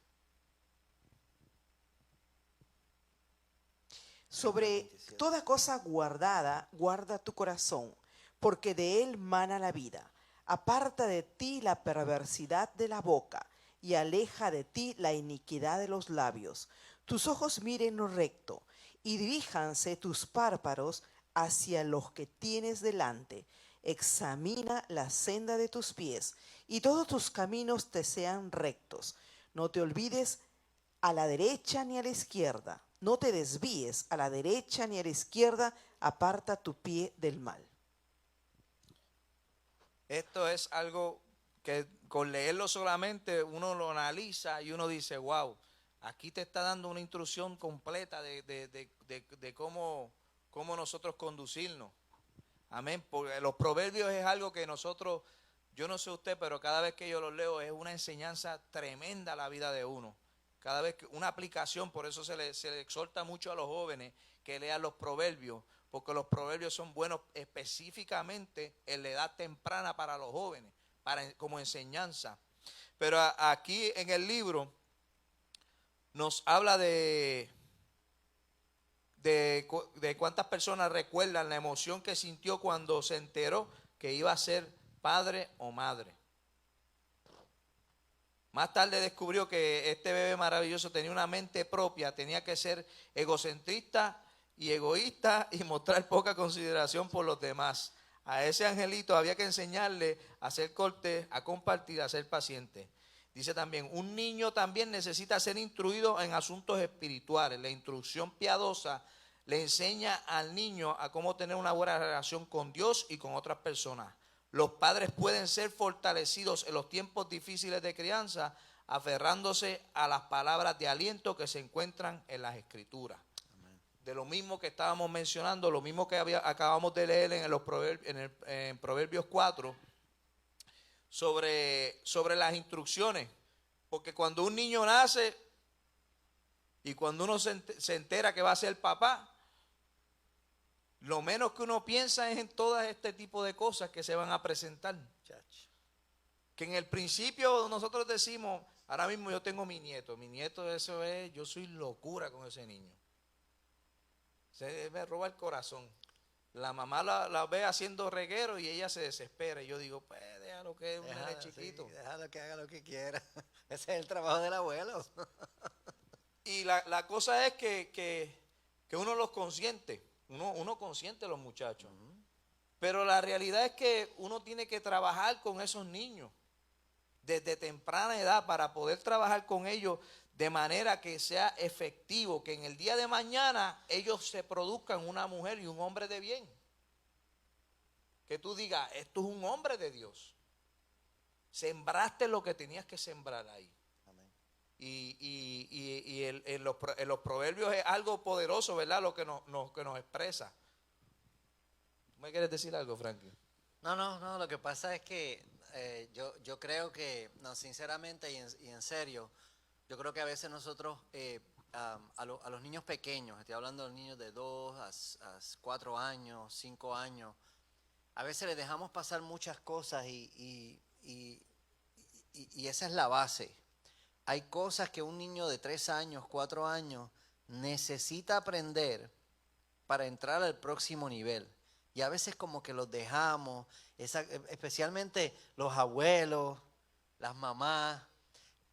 [SPEAKER 5] Sobre toda cosa guardada, guarda tu corazón, porque de él mana la vida. Aparta de ti la perversidad de la boca y aleja de ti la iniquidad de los labios. Tus ojos miren lo recto y diríjanse tus párpados hacia los que tienes delante. Examina la senda de tus pies y todos tus caminos te sean rectos. No te olvides a la derecha ni a la izquierda. No te desvíes a la derecha ni a la izquierda. Aparta tu pie del mal.
[SPEAKER 1] Esto es algo que con leerlo solamente uno lo analiza y uno dice, wow, aquí te está dando una instrucción completa de cómo nosotros conducirnos. Amén. Porque los proverbios es algo que nosotros, yo no sé usted, pero cada vez que yo los leo es una enseñanza tremenda a la vida de uno. Cada vez que una aplicación, por eso se le exhorta mucho a los jóvenes que lean los proverbios, porque los proverbios son buenos específicamente en la edad temprana para los jóvenes, como enseñanza. Pero aquí en el libro nos habla de cuántas personas recuerdan la emoción que sintió cuando se enteró que iba a ser padre o madre. Más tarde descubrió que este bebé maravilloso tenía una mente propia, tenía que ser egocentrista y egoísta y mostrar poca consideración por los demás. A ese angelito había que enseñarle a ser cortés, a compartir, a ser paciente. Dice también, un niño también necesita ser instruido en asuntos espirituales. La instrucción piadosa le enseña al niño a cómo tener una buena relación con Dios y con otras personas. Los padres pueden ser fortalecidos en los tiempos difíciles de crianza, aferrándose a las palabras de aliento que se encuentran en las Escrituras. Amén. De lo mismo que estábamos mencionando, lo mismo que acabamos de leer en Proverbios 4, sobre las instrucciones. Porque cuando un niño nace y cuando uno se entera que va a ser papá, lo menos que uno piensa es en todo este tipo de cosas que se van a presentar. Que en el principio nosotros decimos, ahora mismo yo tengo mi nieto, eso es, yo soy locura con ese niño. Se me roba el corazón. La mamá la ve haciendo reguero y ella se desespera. Y yo digo, pues déjalo que es un nene chiquito.
[SPEAKER 2] Sí, déjalo que haga lo que quiera. Ese es el trabajo del abuelo.
[SPEAKER 1] Y la cosa es que uno los consiente. Uno consiente a los muchachos. Pero la realidad es que uno tiene que trabajar con esos niños desde temprana edad para poder trabajar con ellos de manera que sea efectivo, que en el día de mañana ellos se produzcan una mujer y un hombre de bien. Que tú digas, esto es un hombre de Dios. Sembraste lo que tenías que sembrar ahí. Amén. Y en los proverbios es algo poderoso, ¿verdad? Lo que nos expresa. ¿Tú me quieres decir algo, Frankie?
[SPEAKER 2] No, lo que pasa es que yo creo que, no, sinceramente y en serio, yo creo que a veces nosotros, a los niños pequeños, estoy hablando de los niños de 2 a 4 años, 5 años, a veces les dejamos pasar muchas cosas y esa es la base. Hay cosas que un niño de 3 años, 4 años necesita aprender para entrar al próximo nivel. Y a veces como que los dejamos, especialmente los abuelos, las mamás.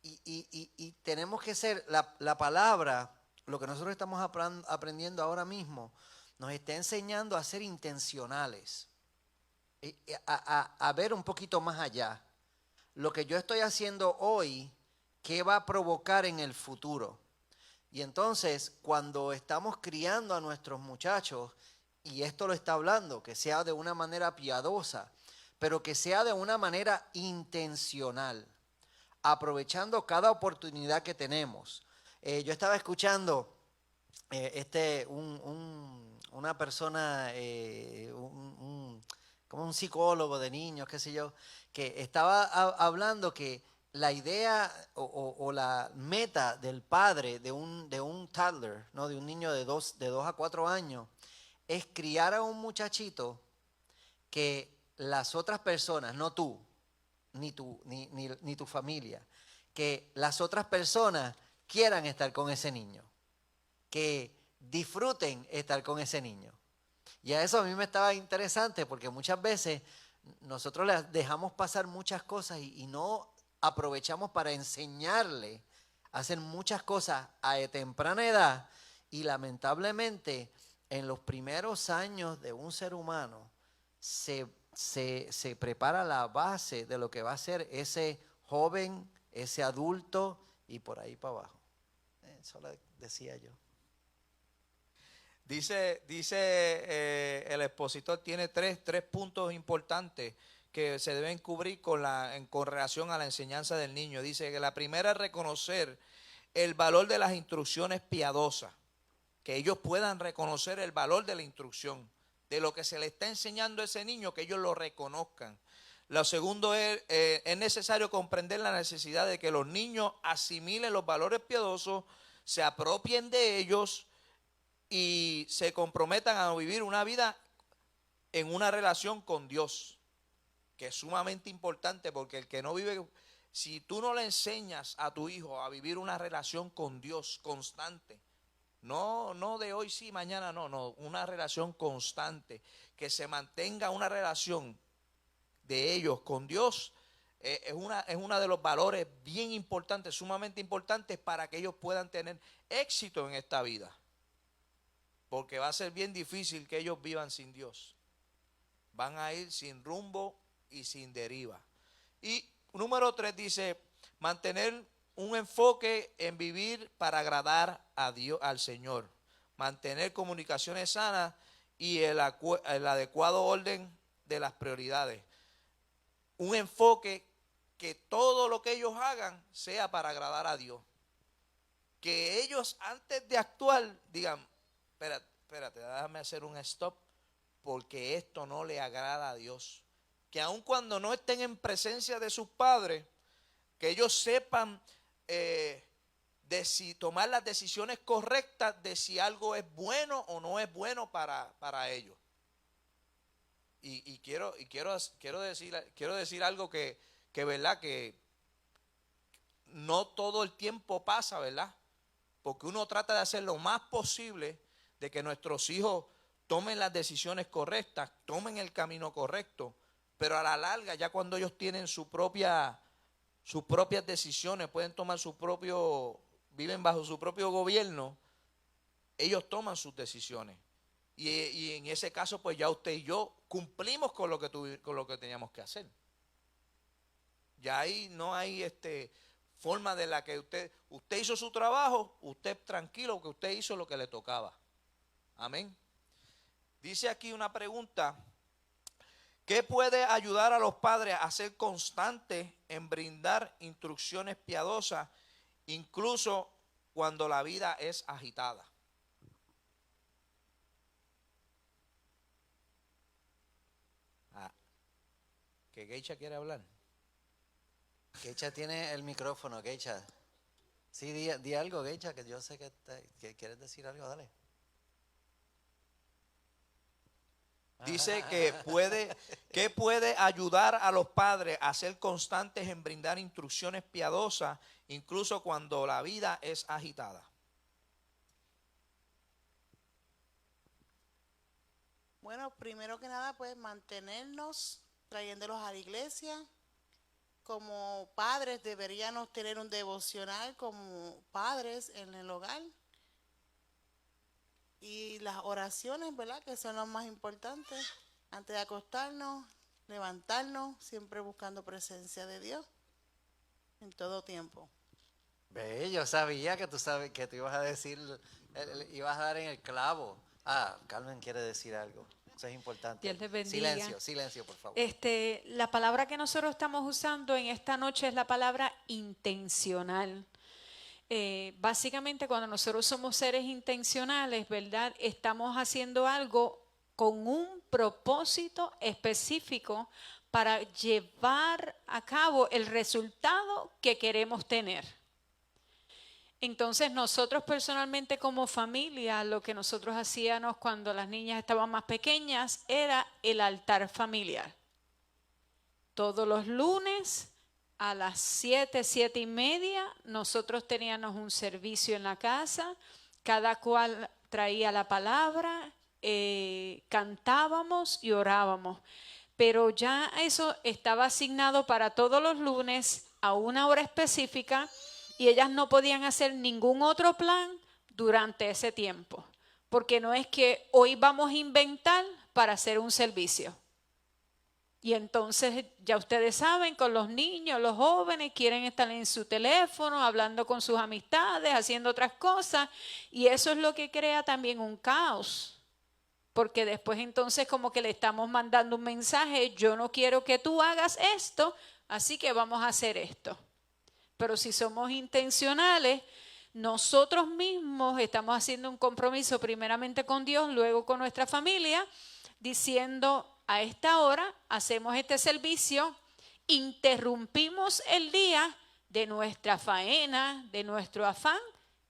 [SPEAKER 2] Y tenemos que ser, la palabra, lo que nosotros estamos aprendiendo ahora mismo, nos está enseñando a ser intencionales, a ver un poquito más allá. Lo que yo estoy haciendo hoy, ¿qué va a provocar en el futuro? Y entonces, cuando estamos criando a nuestros muchachos, y esto lo está hablando, que sea de una manera piadosa, pero que sea de una manera intencional, aprovechando cada oportunidad que tenemos. Yo estaba escuchando una persona, como un psicólogo de niños, qué sé yo, que estaba hablando que la idea o la meta del padre de un toddler, ¿no? De un niño de 2 a 4 años, es criar a un muchachito que las otras personas, no tú, ni tu familia, que las otras personas quieran estar con ese niño, que disfruten estar con ese niño. Y a eso a mí me estaba interesante porque muchas veces nosotros les dejamos pasar muchas cosas y no aprovechamos para enseñarle a hacer muchas cosas a temprana edad, y lamentablemente en los primeros años de un ser humano se prepara la base de lo que va a ser ese joven, ese adulto y por ahí para abajo. Eso lo decía yo.
[SPEAKER 1] Dice el expositor, tiene tres puntos importantes que se deben cubrir con relación a la enseñanza del niño. Dice que la primera es reconocer el valor de las instrucciones piadosas, que ellos puedan reconocer el valor de la instrucción, de lo que se le está enseñando a ese niño, que ellos lo reconozcan. Lo segundo es necesario comprender la necesidad de que los niños asimilen los valores piadosos, se apropien de ellos y se comprometan a vivir una vida en una relación con Dios, que es sumamente importante, porque el que no vive, si tú no le enseñas a tu hijo a vivir una relación con Dios constante, no de hoy sí, mañana no, una relación constante, que se mantenga una relación de ellos con Dios, es una de los valores bien importantes, sumamente importantes para que ellos puedan tener éxito en esta vida. Porque va a ser bien difícil que ellos vivan sin Dios. Van a ir sin rumbo y sin deriva. Y número 3 dice, mantener un enfoque en vivir para agradar a Dios, al Señor. Mantener comunicaciones sanas y el adecuado orden de las prioridades. Un enfoque que todo lo que ellos hagan sea para agradar a Dios. Que ellos antes de actuar digan, espérate, déjame hacer un stop porque esto no le agrada a Dios. Que aun cuando no estén en presencia de sus padres, que ellos sepan de si tomar las decisiones correctas de si algo es bueno o no es bueno para ellos. Y quiero decir algo que verdad que no todo el tiempo pasa, ¿verdad? Porque uno trata de hacer lo más posible de que nuestros hijos tomen las decisiones correctas, tomen el camino correcto, pero a la larga, ya cuando ellos tienen sus propias decisiones, pueden tomar viven bajo su propio gobierno, ellos toman sus decisiones. Y en ese caso, pues ya usted y yo cumplimos con lo que teníamos que hacer. Ya ahí no hay forma de la que usted hizo su trabajo, usted tranquilo que usted hizo lo que le tocaba. Amén. Dice aquí una pregunta, ¿qué puede ayudar a los padres a ser constantes en brindar instrucciones piadosas, incluso cuando la vida es agitada? ¿Que Geisha quiere hablar?
[SPEAKER 2] Geisha tiene el micrófono, Geisha. Sí, di algo, Geisha, que yo sé que quieres decir algo, dale.
[SPEAKER 1] Dice que puede ayudar a los padres a ser constantes en brindar instrucciones piadosas, incluso cuando la vida es agitada.
[SPEAKER 10] Bueno, primero que nada, pues mantenernos trayéndolos a la iglesia. Como padres deberíamos tener un devocional como padres en el hogar. Y las oraciones, ¿verdad? Que son las más importantes. Antes de acostarnos, levantarnos, siempre buscando presencia de Dios en todo tiempo.
[SPEAKER 2] Ve, yo sabía que tú ibas a decir, ibas a dar en el clavo. Carmen quiere decir algo. Eso es importante.
[SPEAKER 11] Dios les bendiga.
[SPEAKER 2] Silencio, por favor.
[SPEAKER 11] La palabra que nosotros estamos usando en esta noche es la palabra intencional. Básicamente cuando nosotros somos seres intencionales, ¿verdad? Estamos haciendo algo con un propósito específico para llevar a cabo el resultado que queremos tener. Entonces nosotros personalmente como familia, lo que nosotros hacíamos cuando las niñas estaban más pequeñas era el altar familiar. Todos los lunes a las 7:30, nosotros teníamos un servicio en la casa, cada cual traía la palabra, cantábamos y orábamos. Pero ya eso estaba asignado para todos los lunes a una hora específica y ellas no podían hacer ningún otro plan durante ese tiempo. Porque no es que hoy vamos a inventar para hacer un servicio. Y entonces ya ustedes saben, con los niños, los jóvenes quieren estar en su teléfono, hablando con sus amistades, haciendo otras cosas. Y eso es lo que crea también un caos. Porque después entonces como que le estamos mandando un mensaje, yo no quiero que tú hagas esto, así que vamos a hacer esto. Pero si somos intencionales, nosotros mismos estamos haciendo un compromiso primeramente con Dios, luego con nuestra familia, diciendo a esta hora hacemos este servicio, interrumpimos el día de nuestra faena, de nuestro afán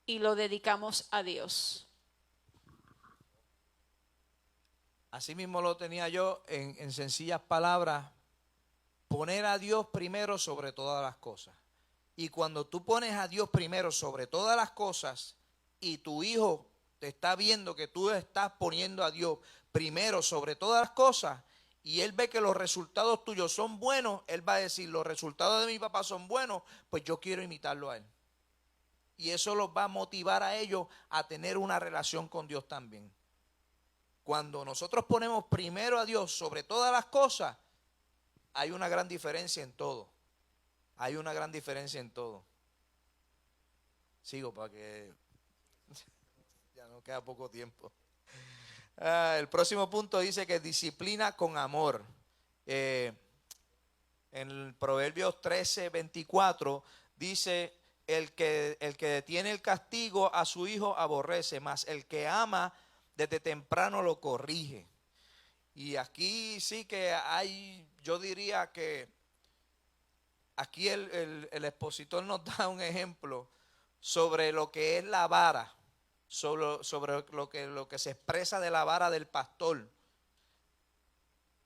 [SPEAKER 11] y lo dedicamos a Dios.
[SPEAKER 1] Así mismo lo tenía yo en sencillas palabras, poner a Dios primero sobre todas las cosas. Y cuando tú pones a Dios primero sobre todas las cosas y tu hijo te está viendo que tú estás poniendo a Dios primero sobre todas las cosas, y él ve que los resultados tuyos son buenos, él va a decir, los resultados de mi papá son buenos, pues yo quiero imitarlo a él. Y eso los va a motivar a ellos a tener una relación con Dios también. Cuando nosotros ponemos primero a Dios sobre todas las cosas, hay una gran diferencia en todo. Hay una gran diferencia en todo. Sigo para que ya no queda poco tiempo. El próximo punto dice que disciplina con amor. En el Proverbios 13:24 dice, el que detiene el castigo a su hijo aborrece, mas el que ama desde temprano lo corrige. Y aquí sí que hay, yo diría que aquí el expositor nos da un ejemplo sobre lo que es la vara, sobre lo que se expresa de la vara del pastor.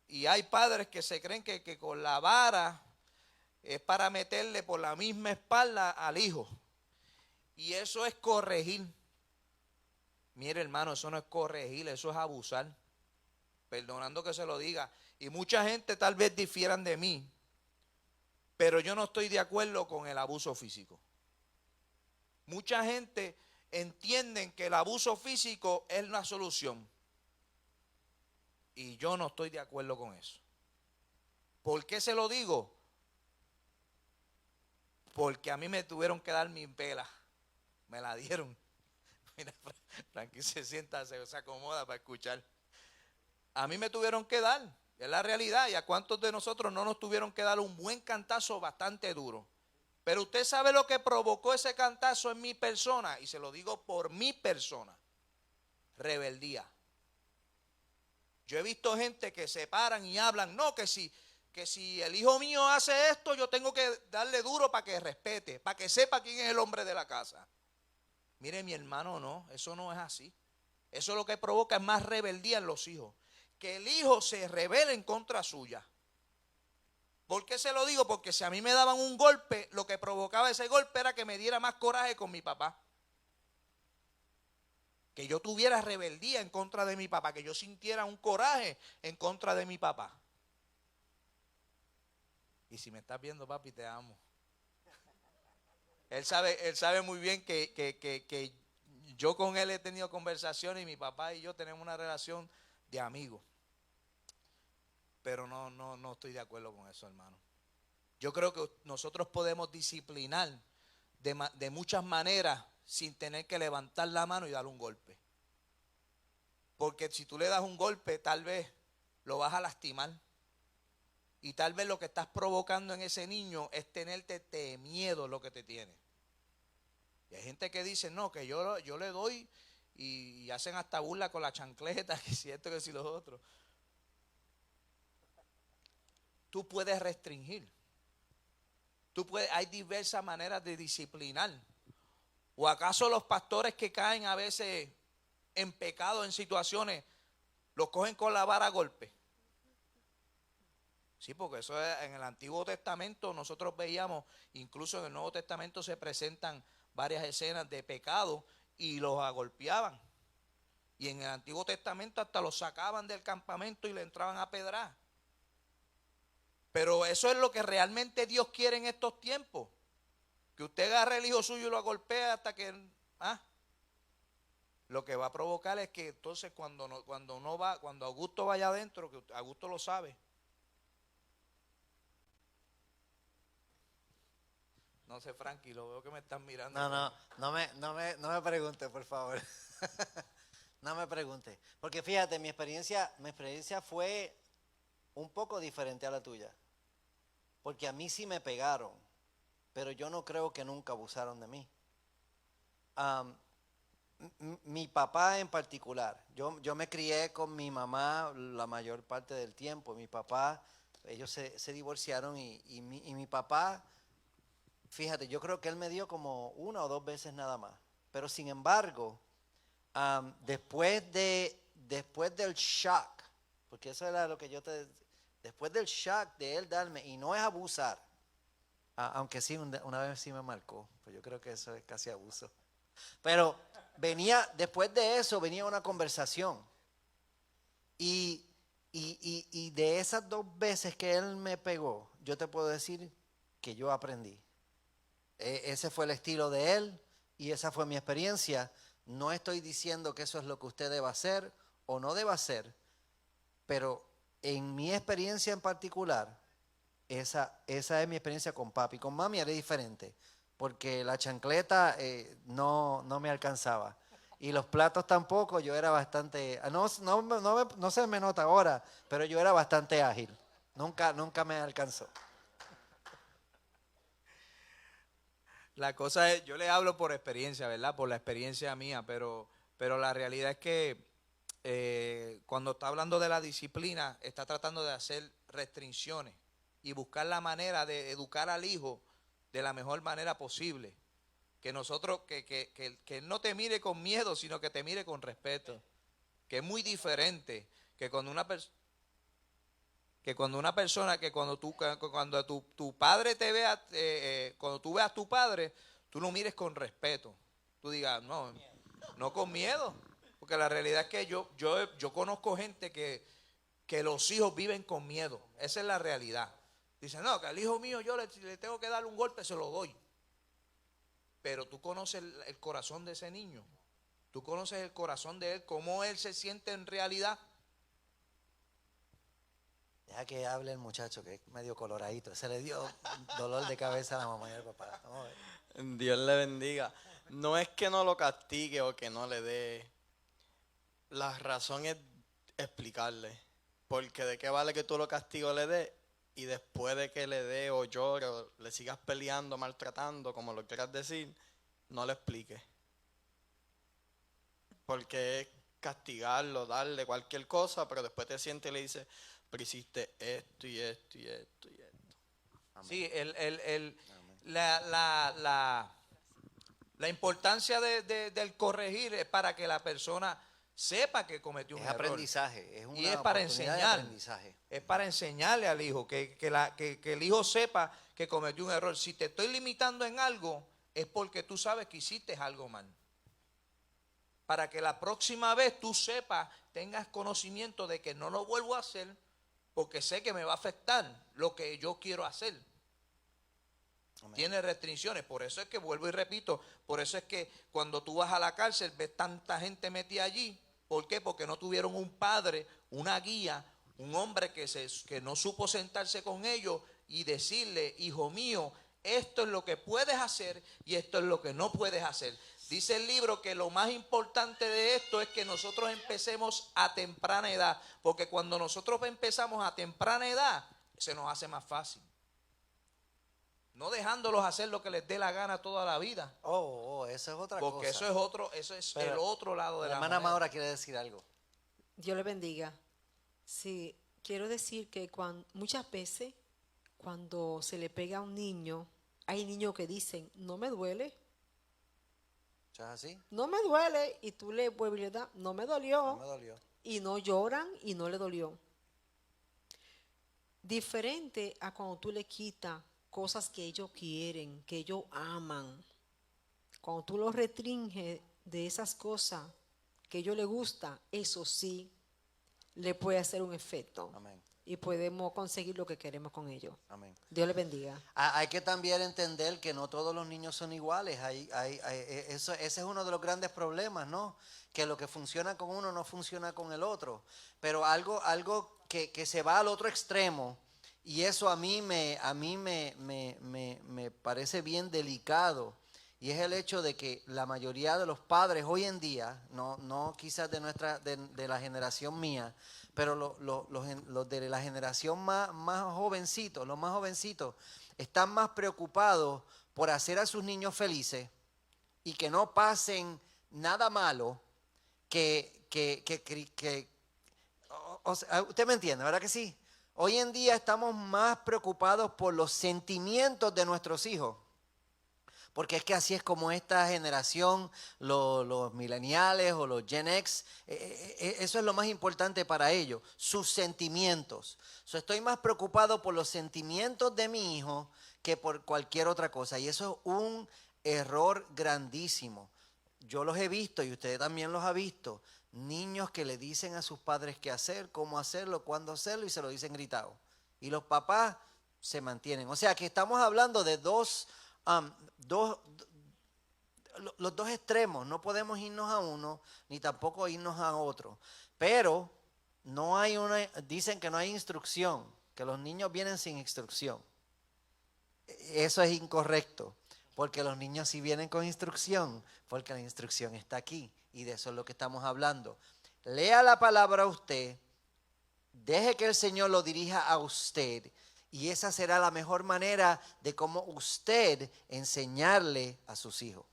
[SPEAKER 1] Y hay padres que se creen que con la vara es para meterle por la misma espalda al hijo. Y eso es corregir. Mire, hermano, eso no es corregir, eso es abusar. Perdonando que se lo diga. Y mucha gente tal vez difieran de mí, pero yo no estoy de acuerdo con el abuso físico. Mucha gente entiende que el abuso físico es la solución. Y yo no estoy de acuerdo con eso. ¿Por qué se lo digo? Porque a mí me tuvieron que dar mi vela. Me la dieron. Mira, Frankie se sienta, se acomoda para escuchar. A mí me tuvieron que dar, es la realidad. ¿Y a cuántos de nosotros no nos tuvieron que dar un buen cantazo bastante duro? Pero usted sabe lo que provocó ese cantazo en mi persona, y se lo digo por mi persona: rebeldía. Yo he visto gente que se paran y hablan, no, que si el hijo mío hace esto, yo tengo que darle duro para que respete, para que sepa quién es el hombre de la casa. Mire, mi hermano, no, eso no es así. Eso lo que provoca es más rebeldía en los hijos. Que el hijo se rebele en contra suya. ¿Por qué se lo digo? Porque si a mí me daban un golpe, lo que provocaba ese golpe era que me diera más coraje con mi papá. Que yo tuviera rebeldía en contra de mi papá, que yo sintiera un coraje en contra de mi papá. Y si me estás viendo, papi, te amo. Él sabe muy bien que yo con él he tenido conversaciones y mi papá y yo tenemos una relación de amigos. Pero no estoy de acuerdo con eso, hermano. Yo creo que nosotros podemos disciplinar de muchas maneras sin tener que levantar la mano y darle un golpe. Porque si tú le das un golpe, tal vez lo vas a lastimar. Y tal vez lo que estás provocando en ese niño es tenerte miedo lo que te tiene. Y hay gente que dice, no, que yo le doy y hacen hasta burla con la chancleta, que si esto, que si los otros. Tú puedes restringir. Hay diversas maneras de disciplinar. ¿O acaso los pastores que caen a veces en pecado, en situaciones, los cogen con la vara a golpe? Sí, porque eso es, en el Antiguo Testamento nosotros veíamos, incluso en el Nuevo Testamento se presentan varias escenas de pecado y los agolpeaban. Y en el Antiguo Testamento hasta los sacaban del campamento y le entraban a pedrar. Pero eso es lo que realmente Dios quiere en estos tiempos. Que usted agarre el hijo suyo y lo golpee hasta que... Lo que va a provocar es que entonces cuando Augusto vaya adentro, que Augusto lo sabe. No sé, Frankie, lo veo que me están mirando.
[SPEAKER 2] No me pregunte, por favor. No me pregunte. Porque fíjate, mi experiencia fue un poco diferente a la tuya. Porque a mí sí me pegaron, pero yo no creo que nunca abusaron de mí. Mi papá en particular, yo me crié con mi mamá la mayor parte del tiempo. Mi papá, ellos se divorciaron y mi papá, fíjate, yo creo que él me dio como 1 o 2 veces nada más. Pero sin embargo, después del shock, porque eso era lo que después del shock de él darme, y no es abusar, aunque sí, una vez sí me marcó, pues yo creo que eso es casi abuso. Pero después de eso venía una conversación. Y Y de esas 2 veces que él me pegó, yo te puedo decir que yo aprendí. Ese fue el estilo de él y esa fue mi experiencia. No estoy diciendo que eso es lo que usted deba hacer o no deba hacer, pero en mi experiencia en particular, esa es mi experiencia con papi. Con mami era diferente, porque la chancleta no me alcanzaba. Y los platos tampoco, yo era bastante, no se me nota ahora, pero yo era bastante ágil. Nunca me alcanzó.
[SPEAKER 1] La cosa es, yo le hablo por experiencia, ¿verdad? Por la experiencia mía, pero la realidad es que cuando está hablando de la disciplina, está tratando de hacer restricciones y buscar la manera de educar al hijo de la mejor manera posible. Que nosotros, que no te mire con miedo, sino que te mire con respeto. Que es muy diferente que cuando una persona, cuando tu padre te vea, cuando tú veas a tu padre, tú lo mires con respeto. Tú digas, no con miedo. Porque la realidad es que yo conozco gente que los hijos viven con miedo. Esa es la realidad. Dicen, no, que al hijo mío yo le tengo que darle un golpe, se lo doy. Pero tú conoces el corazón de ese niño. Tú conoces el corazón de él, cómo él se siente en realidad.
[SPEAKER 2] Deja que hable el muchacho, que es medio coloradito. Se le dio dolor de cabeza a la mamá y al papá. Vamos a ver.
[SPEAKER 12] Dios le bendiga. No es que no lo castigue o que no le dé. La razón es explicarle. Porque de qué vale que tú lo castigues o le des y después de que le dé o llore o le sigas peleando, maltratando, como lo quieras decir, no le expliques. Porque es castigarlo, darle cualquier cosa, pero después te sientes y le dices, pero hiciste esto y esto y esto y esto.
[SPEAKER 2] Amén.
[SPEAKER 1] Sí, la importancia del corregir es para que la persona sepa que cometió un
[SPEAKER 2] Es
[SPEAKER 1] error.
[SPEAKER 2] aprendizaje, es una
[SPEAKER 1] Y es para
[SPEAKER 2] oportunidad de
[SPEAKER 1] enseñar.
[SPEAKER 2] aprendizaje.
[SPEAKER 1] Es para enseñarle al hijo, que el hijo sepa que cometió un error. Si te estoy limitando en algo, es porque tú sabes que hiciste algo mal. Para que la próxima vez tú sepas, tengas conocimiento de que no lo vuelvo a hacer, porque sé que me va a afectar lo que yo quiero hacer.
[SPEAKER 2] Amén.
[SPEAKER 1] Tiene restricciones, por eso es que vuelvo y repito, por eso es que cuando tú vas a la cárcel ves tanta gente metida allí. ¿Por qué? Porque no tuvieron un padre, una guía, un hombre que no supo sentarse con ellos y decirle, hijo mío, esto es lo que puedes hacer y esto es lo que no puedes hacer. Dice el libro que lo más importante de esto es que nosotros empecemos a temprana edad, porque cuando nosotros empezamos a temprana edad, se nos hace más fácil. No dejándolos hacer lo que les dé la gana toda la vida.
[SPEAKER 2] Eso es otra cosa.
[SPEAKER 1] Porque eso es
[SPEAKER 2] Pero
[SPEAKER 1] el otro lado de
[SPEAKER 2] la
[SPEAKER 1] la
[SPEAKER 2] hermana
[SPEAKER 1] moneda.
[SPEAKER 2] Maura quiere decir algo.
[SPEAKER 9] Dios le bendiga. Sí, quiero decir que muchas veces cuando se le pega a un niño, hay niños que dicen, no me duele,
[SPEAKER 2] ¿Es así?
[SPEAKER 9] no me duele, y tú le vuelves y le das, no me dolió,
[SPEAKER 2] No me dolió.
[SPEAKER 9] y no lloran y no le dolió. Diferente a cuando tú le quitas cosas que ellos quieren, que ellos aman. Cuando tú los restringes de esas cosas que a ellos les gusta, eso sí le puede hacer un efecto.
[SPEAKER 2] Amén.
[SPEAKER 9] Y podemos conseguir lo que queremos con ellos.
[SPEAKER 2] Amén.
[SPEAKER 9] Dios les bendiga.
[SPEAKER 2] Hay que también entender que no todos los niños son iguales. Ese es uno de los grandes problemas, ¿no? Que lo que funciona con uno no funciona con el otro. Pero algo que se va al otro extremo, y eso a mí me parece bien delicado, y es el hecho de que la mayoría de los padres hoy en día, no quizás de la generación mía, pero los de la generación más jovencitos, los más jovencitos, están más preocupados por hacer a sus niños felices y que no pasen nada malo o sea, usted me entiende, ¿verdad que sí? Hoy en día estamos más preocupados por los sentimientos de nuestros hijos. Porque es que así es como esta generación, los millennials o los Gen X, eso es lo más importante para ellos, sus sentimientos. Estoy más preocupado por los sentimientos de mi hijo que por cualquier otra cosa. Y eso es un error grandísimo. Yo los he visto y usted también los ha visto. niños que le dicen a sus padres qué hacer, cómo hacerlo, cuándo hacerlo y se lo dicen gritado. Y los papás se mantienen. O sea que estamos hablando de los dos extremos. No podemos irnos a uno ni tampoco irnos a otro. Pero no hay dicen que no hay instrucción, que los niños vienen sin instrucción. Eso es incorrecto, porque los niños sí vienen con instrucción, porque la instrucción está aquí y de eso es lo que estamos hablando. Lea la palabra usted, deje que el Señor lo dirija a usted y esa será la mejor manera de cómo usted enseñarle a sus hijos.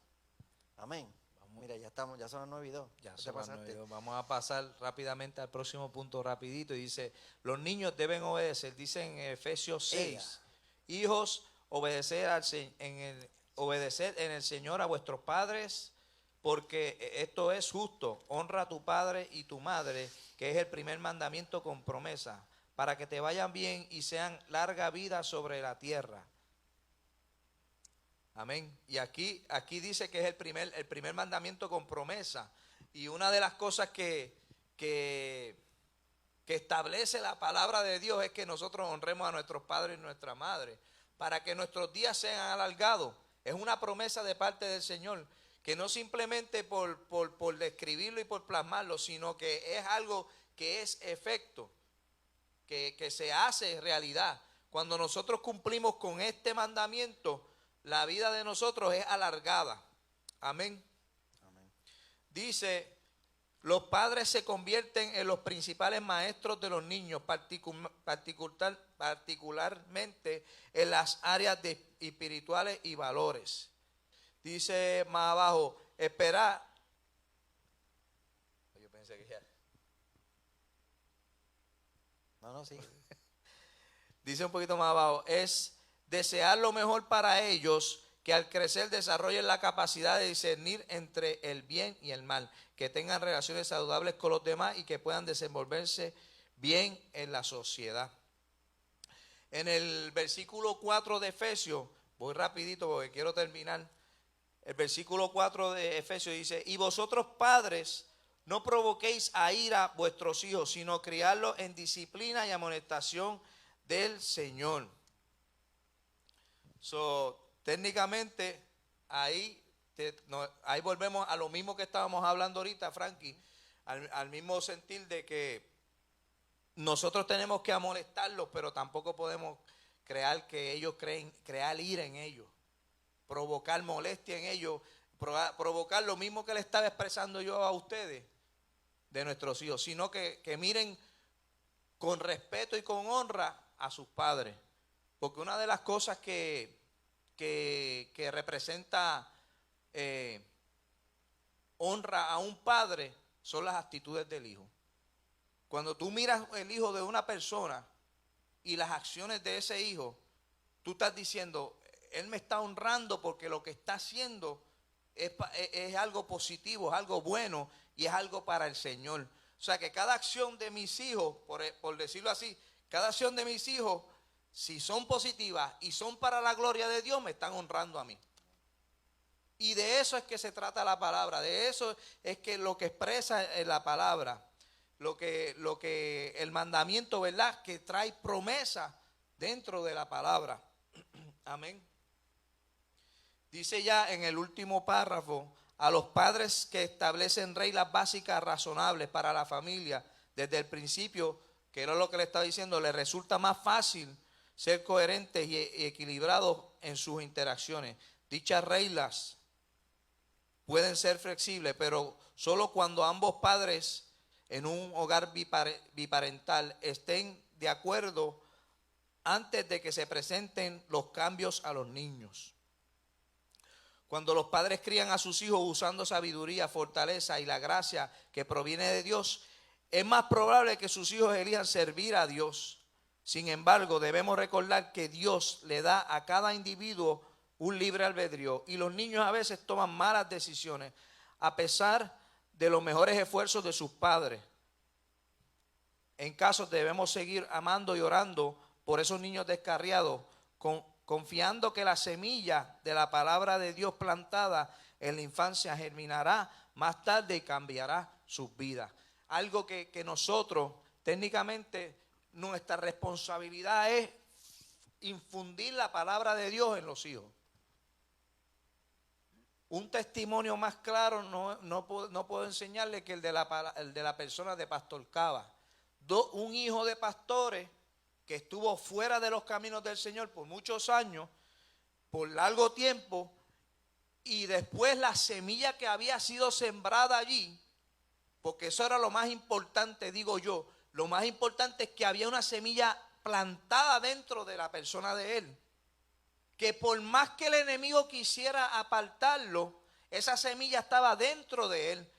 [SPEAKER 2] Amén. Mira, ya son las 9:02.
[SPEAKER 1] Ya son las 9:02. Vamos a pasar rápidamente al próximo punto rapidito. Y dice, los niños deben obedecer. Dice en Efesios 6, hijos, obedecer en el Señor a vuestros padres, porque esto es justo. Honra a tu padre y tu madre, que es el primer mandamiento con promesa, para que te vayan bien y sean larga vida sobre la tierra. Amén. Y aquí dice que es el primer mandamiento con promesa. Y una de las cosas que establece la palabra de Dios es que nosotros honremos a nuestros padres y nuestra madre para que nuestros días sean alargados. Es una promesa de parte del Señor, que no simplemente por describirlo y por plasmarlo, sino que es algo que es efecto, que se hace realidad. Cuando nosotros cumplimos con este mandamiento, la vida de nosotros es alargada. Amén. Dice, los padres se convierten en los principales maestros de los niños, particularmente en las áreas espirituales y valores. Dice más abajo, esperar. Yo pensé que ya.
[SPEAKER 2] No, sí.
[SPEAKER 1] Dice un poquito más abajo, es desear lo mejor para ellos, que al crecer desarrollen la capacidad de discernir entre el bien y el mal, que tengan relaciones saludables con los demás y que puedan desenvolverse bien en la sociedad. En el versículo 4 de Efesios, voy rapidito porque quiero terminar. El versículo 4 de Efesios dice, y vosotros padres, no provoquéis a ira vuestros hijos, sino criarlos en disciplina y amonestación del Señor. Técnicamente, ahí volvemos a lo mismo que estábamos hablando ahorita, Frankie, al mismo sentir de que nosotros tenemos que amonestarlos, pero tampoco podemos crear ira en ellos, provocar molestia en ellos, provocar lo mismo que le estaba expresando yo a ustedes de nuestros hijos, sino que miren con respeto y con honra a sus padres. Porque una de las cosas que representa honra a un padre son las actitudes del hijo. Cuando tú miras el hijo de una persona y las acciones de ese hijo, tú estás diciendo, él me está honrando porque lo que está haciendo es algo positivo, es algo bueno y es algo para el Señor. O sea que cada acción de mis hijos, por decirlo así, cada acción de mis hijos, si son positivas y son para la gloria de Dios, me están honrando a mí. Y de eso es que se trata la palabra, de eso es que lo que expresa la palabra, lo que el mandamiento, ¿verdad? Que trae promesa dentro de la palabra. Amén. Dice ya en el último párrafo, a los padres que establecen reglas básicas razonables para la familia desde el principio, que era lo que le estaba diciendo, les resulta más fácil ser coherentes y equilibrados en sus interacciones. Dichas reglas pueden ser flexibles, pero solo cuando ambos padres en un hogar biparental estén de acuerdo antes de que se presenten los cambios a los niños. Cuando los padres crían a sus hijos usando sabiduría, fortaleza y la gracia que proviene de Dios, es más probable que sus hijos elijan servir a Dios. Sin embargo, debemos recordar que Dios le da a cada individuo un libre albedrío y los niños a veces toman malas decisiones a pesar de los mejores esfuerzos de sus padres. En casos debemos seguir amando y orando por esos niños descarriados, confiando que la semilla de la palabra de Dios plantada en la infancia germinará más tarde y cambiará sus vidas. Algo que nosotros, técnicamente, nuestra responsabilidad es infundir la palabra de Dios en los hijos. Un testimonio más claro no puedo enseñarle que el de la persona de Pastor Cava. Un hijo de pastores que estuvo fuera de los caminos del Señor por muchos años, por largo tiempo, y después la semilla que había sido sembrada allí, porque eso era lo más importante, digo yo, lo más importante es que había una semilla plantada dentro de la persona de él, que por más que el enemigo quisiera apartarlo, esa semilla estaba dentro de él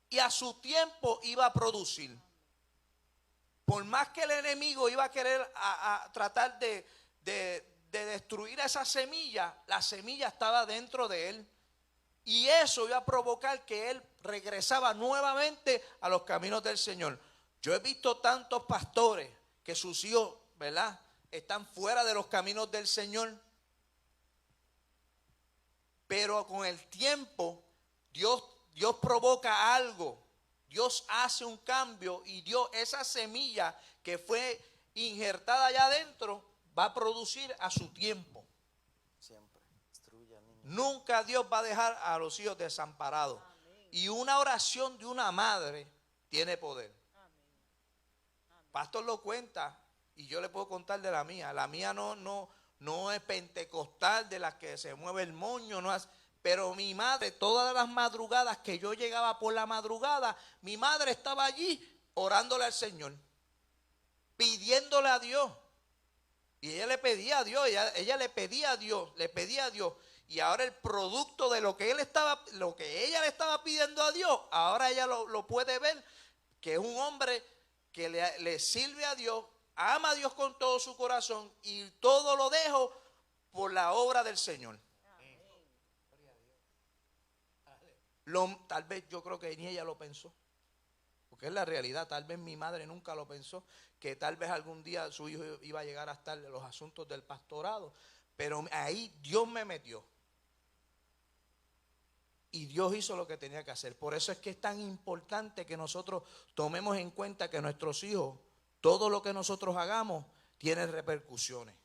[SPEAKER 1] y a su tiempo iba a producir. Por más que el enemigo iba a querer a tratar de destruir esa semilla, la semilla estaba dentro de él. Y eso iba a provocar que él regresaba nuevamente a los caminos del Señor. Yo he visto tantos pastores que sus hijos, ¿verdad?, están fuera de los caminos del Señor. Pero con el tiempo, Dios provoca algo. Dios hace un cambio y Dios, esa semilla que fue injertada allá adentro, va a producir a su tiempo.
[SPEAKER 2] Siempre. Instruye al niño.
[SPEAKER 1] Nunca Dios va a dejar a los hijos desamparados. Amén. Y una oración de una madre tiene poder. Amén. Amén. Pastor lo cuenta y yo le puedo contar de la mía. La mía no es pentecostal de la que se mueve el moño, no es. Pero mi madre, todas las madrugadas que yo llegaba por la madrugada, mi madre estaba allí orándole al Señor, pidiéndole a Dios. Y ella le pedía a Dios, ella le pedía a Dios, Y ahora el producto de lo que ella le estaba pidiendo a Dios, ahora ella lo puede ver, que es un hombre que le sirve a Dios, ama a Dios con todo su corazón y todo lo dejo por la obra del Señor. Tal vez yo creo que ni ella lo pensó, porque es la realidad. Tal vez mi madre nunca lo pensó, que tal vez algún día su hijo iba a llegar a estar en los asuntos del pastorado, pero ahí Dios me metió y Dios hizo lo que tenía que hacer. Por eso es que es tan importante que nosotros tomemos en cuenta que nuestros hijos, todo lo que nosotros hagamos tiene repercusiones.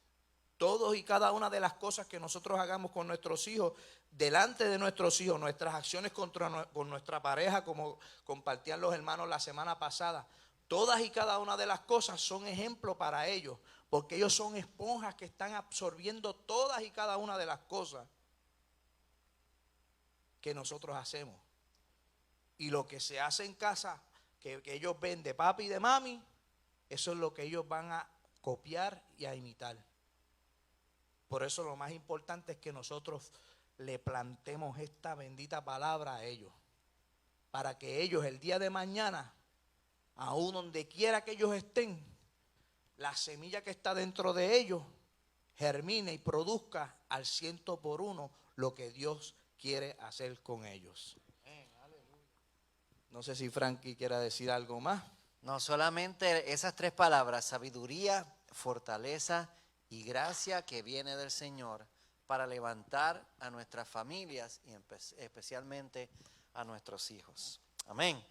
[SPEAKER 1] Todos y cada una de las cosas que nosotros hagamos con nuestros hijos, delante de nuestros hijos, nuestras acciones con nuestra pareja, como compartían los hermanos la semana pasada, todas y cada una de las cosas son ejemplos para ellos, porque ellos son esponjas que están absorbiendo todas y cada una de las cosas que nosotros hacemos. Y lo que se hace en casa, que ellos ven de papi y de mami, eso es lo que ellos van a copiar y a imitar. Por eso lo más importante es que nosotros le plantemos esta bendita palabra a ellos, para que ellos el día de mañana, aún donde quiera que ellos estén, la semilla que está dentro de ellos germine y produzca al 100% lo que Dios quiere hacer con ellos. No sé si Frankie quiera decir algo más.
[SPEAKER 2] No, solamente esas tres palabras: sabiduría, fortaleza y gracia que viene del Señor para levantar a nuestras familias y especialmente a nuestros hijos. Amén.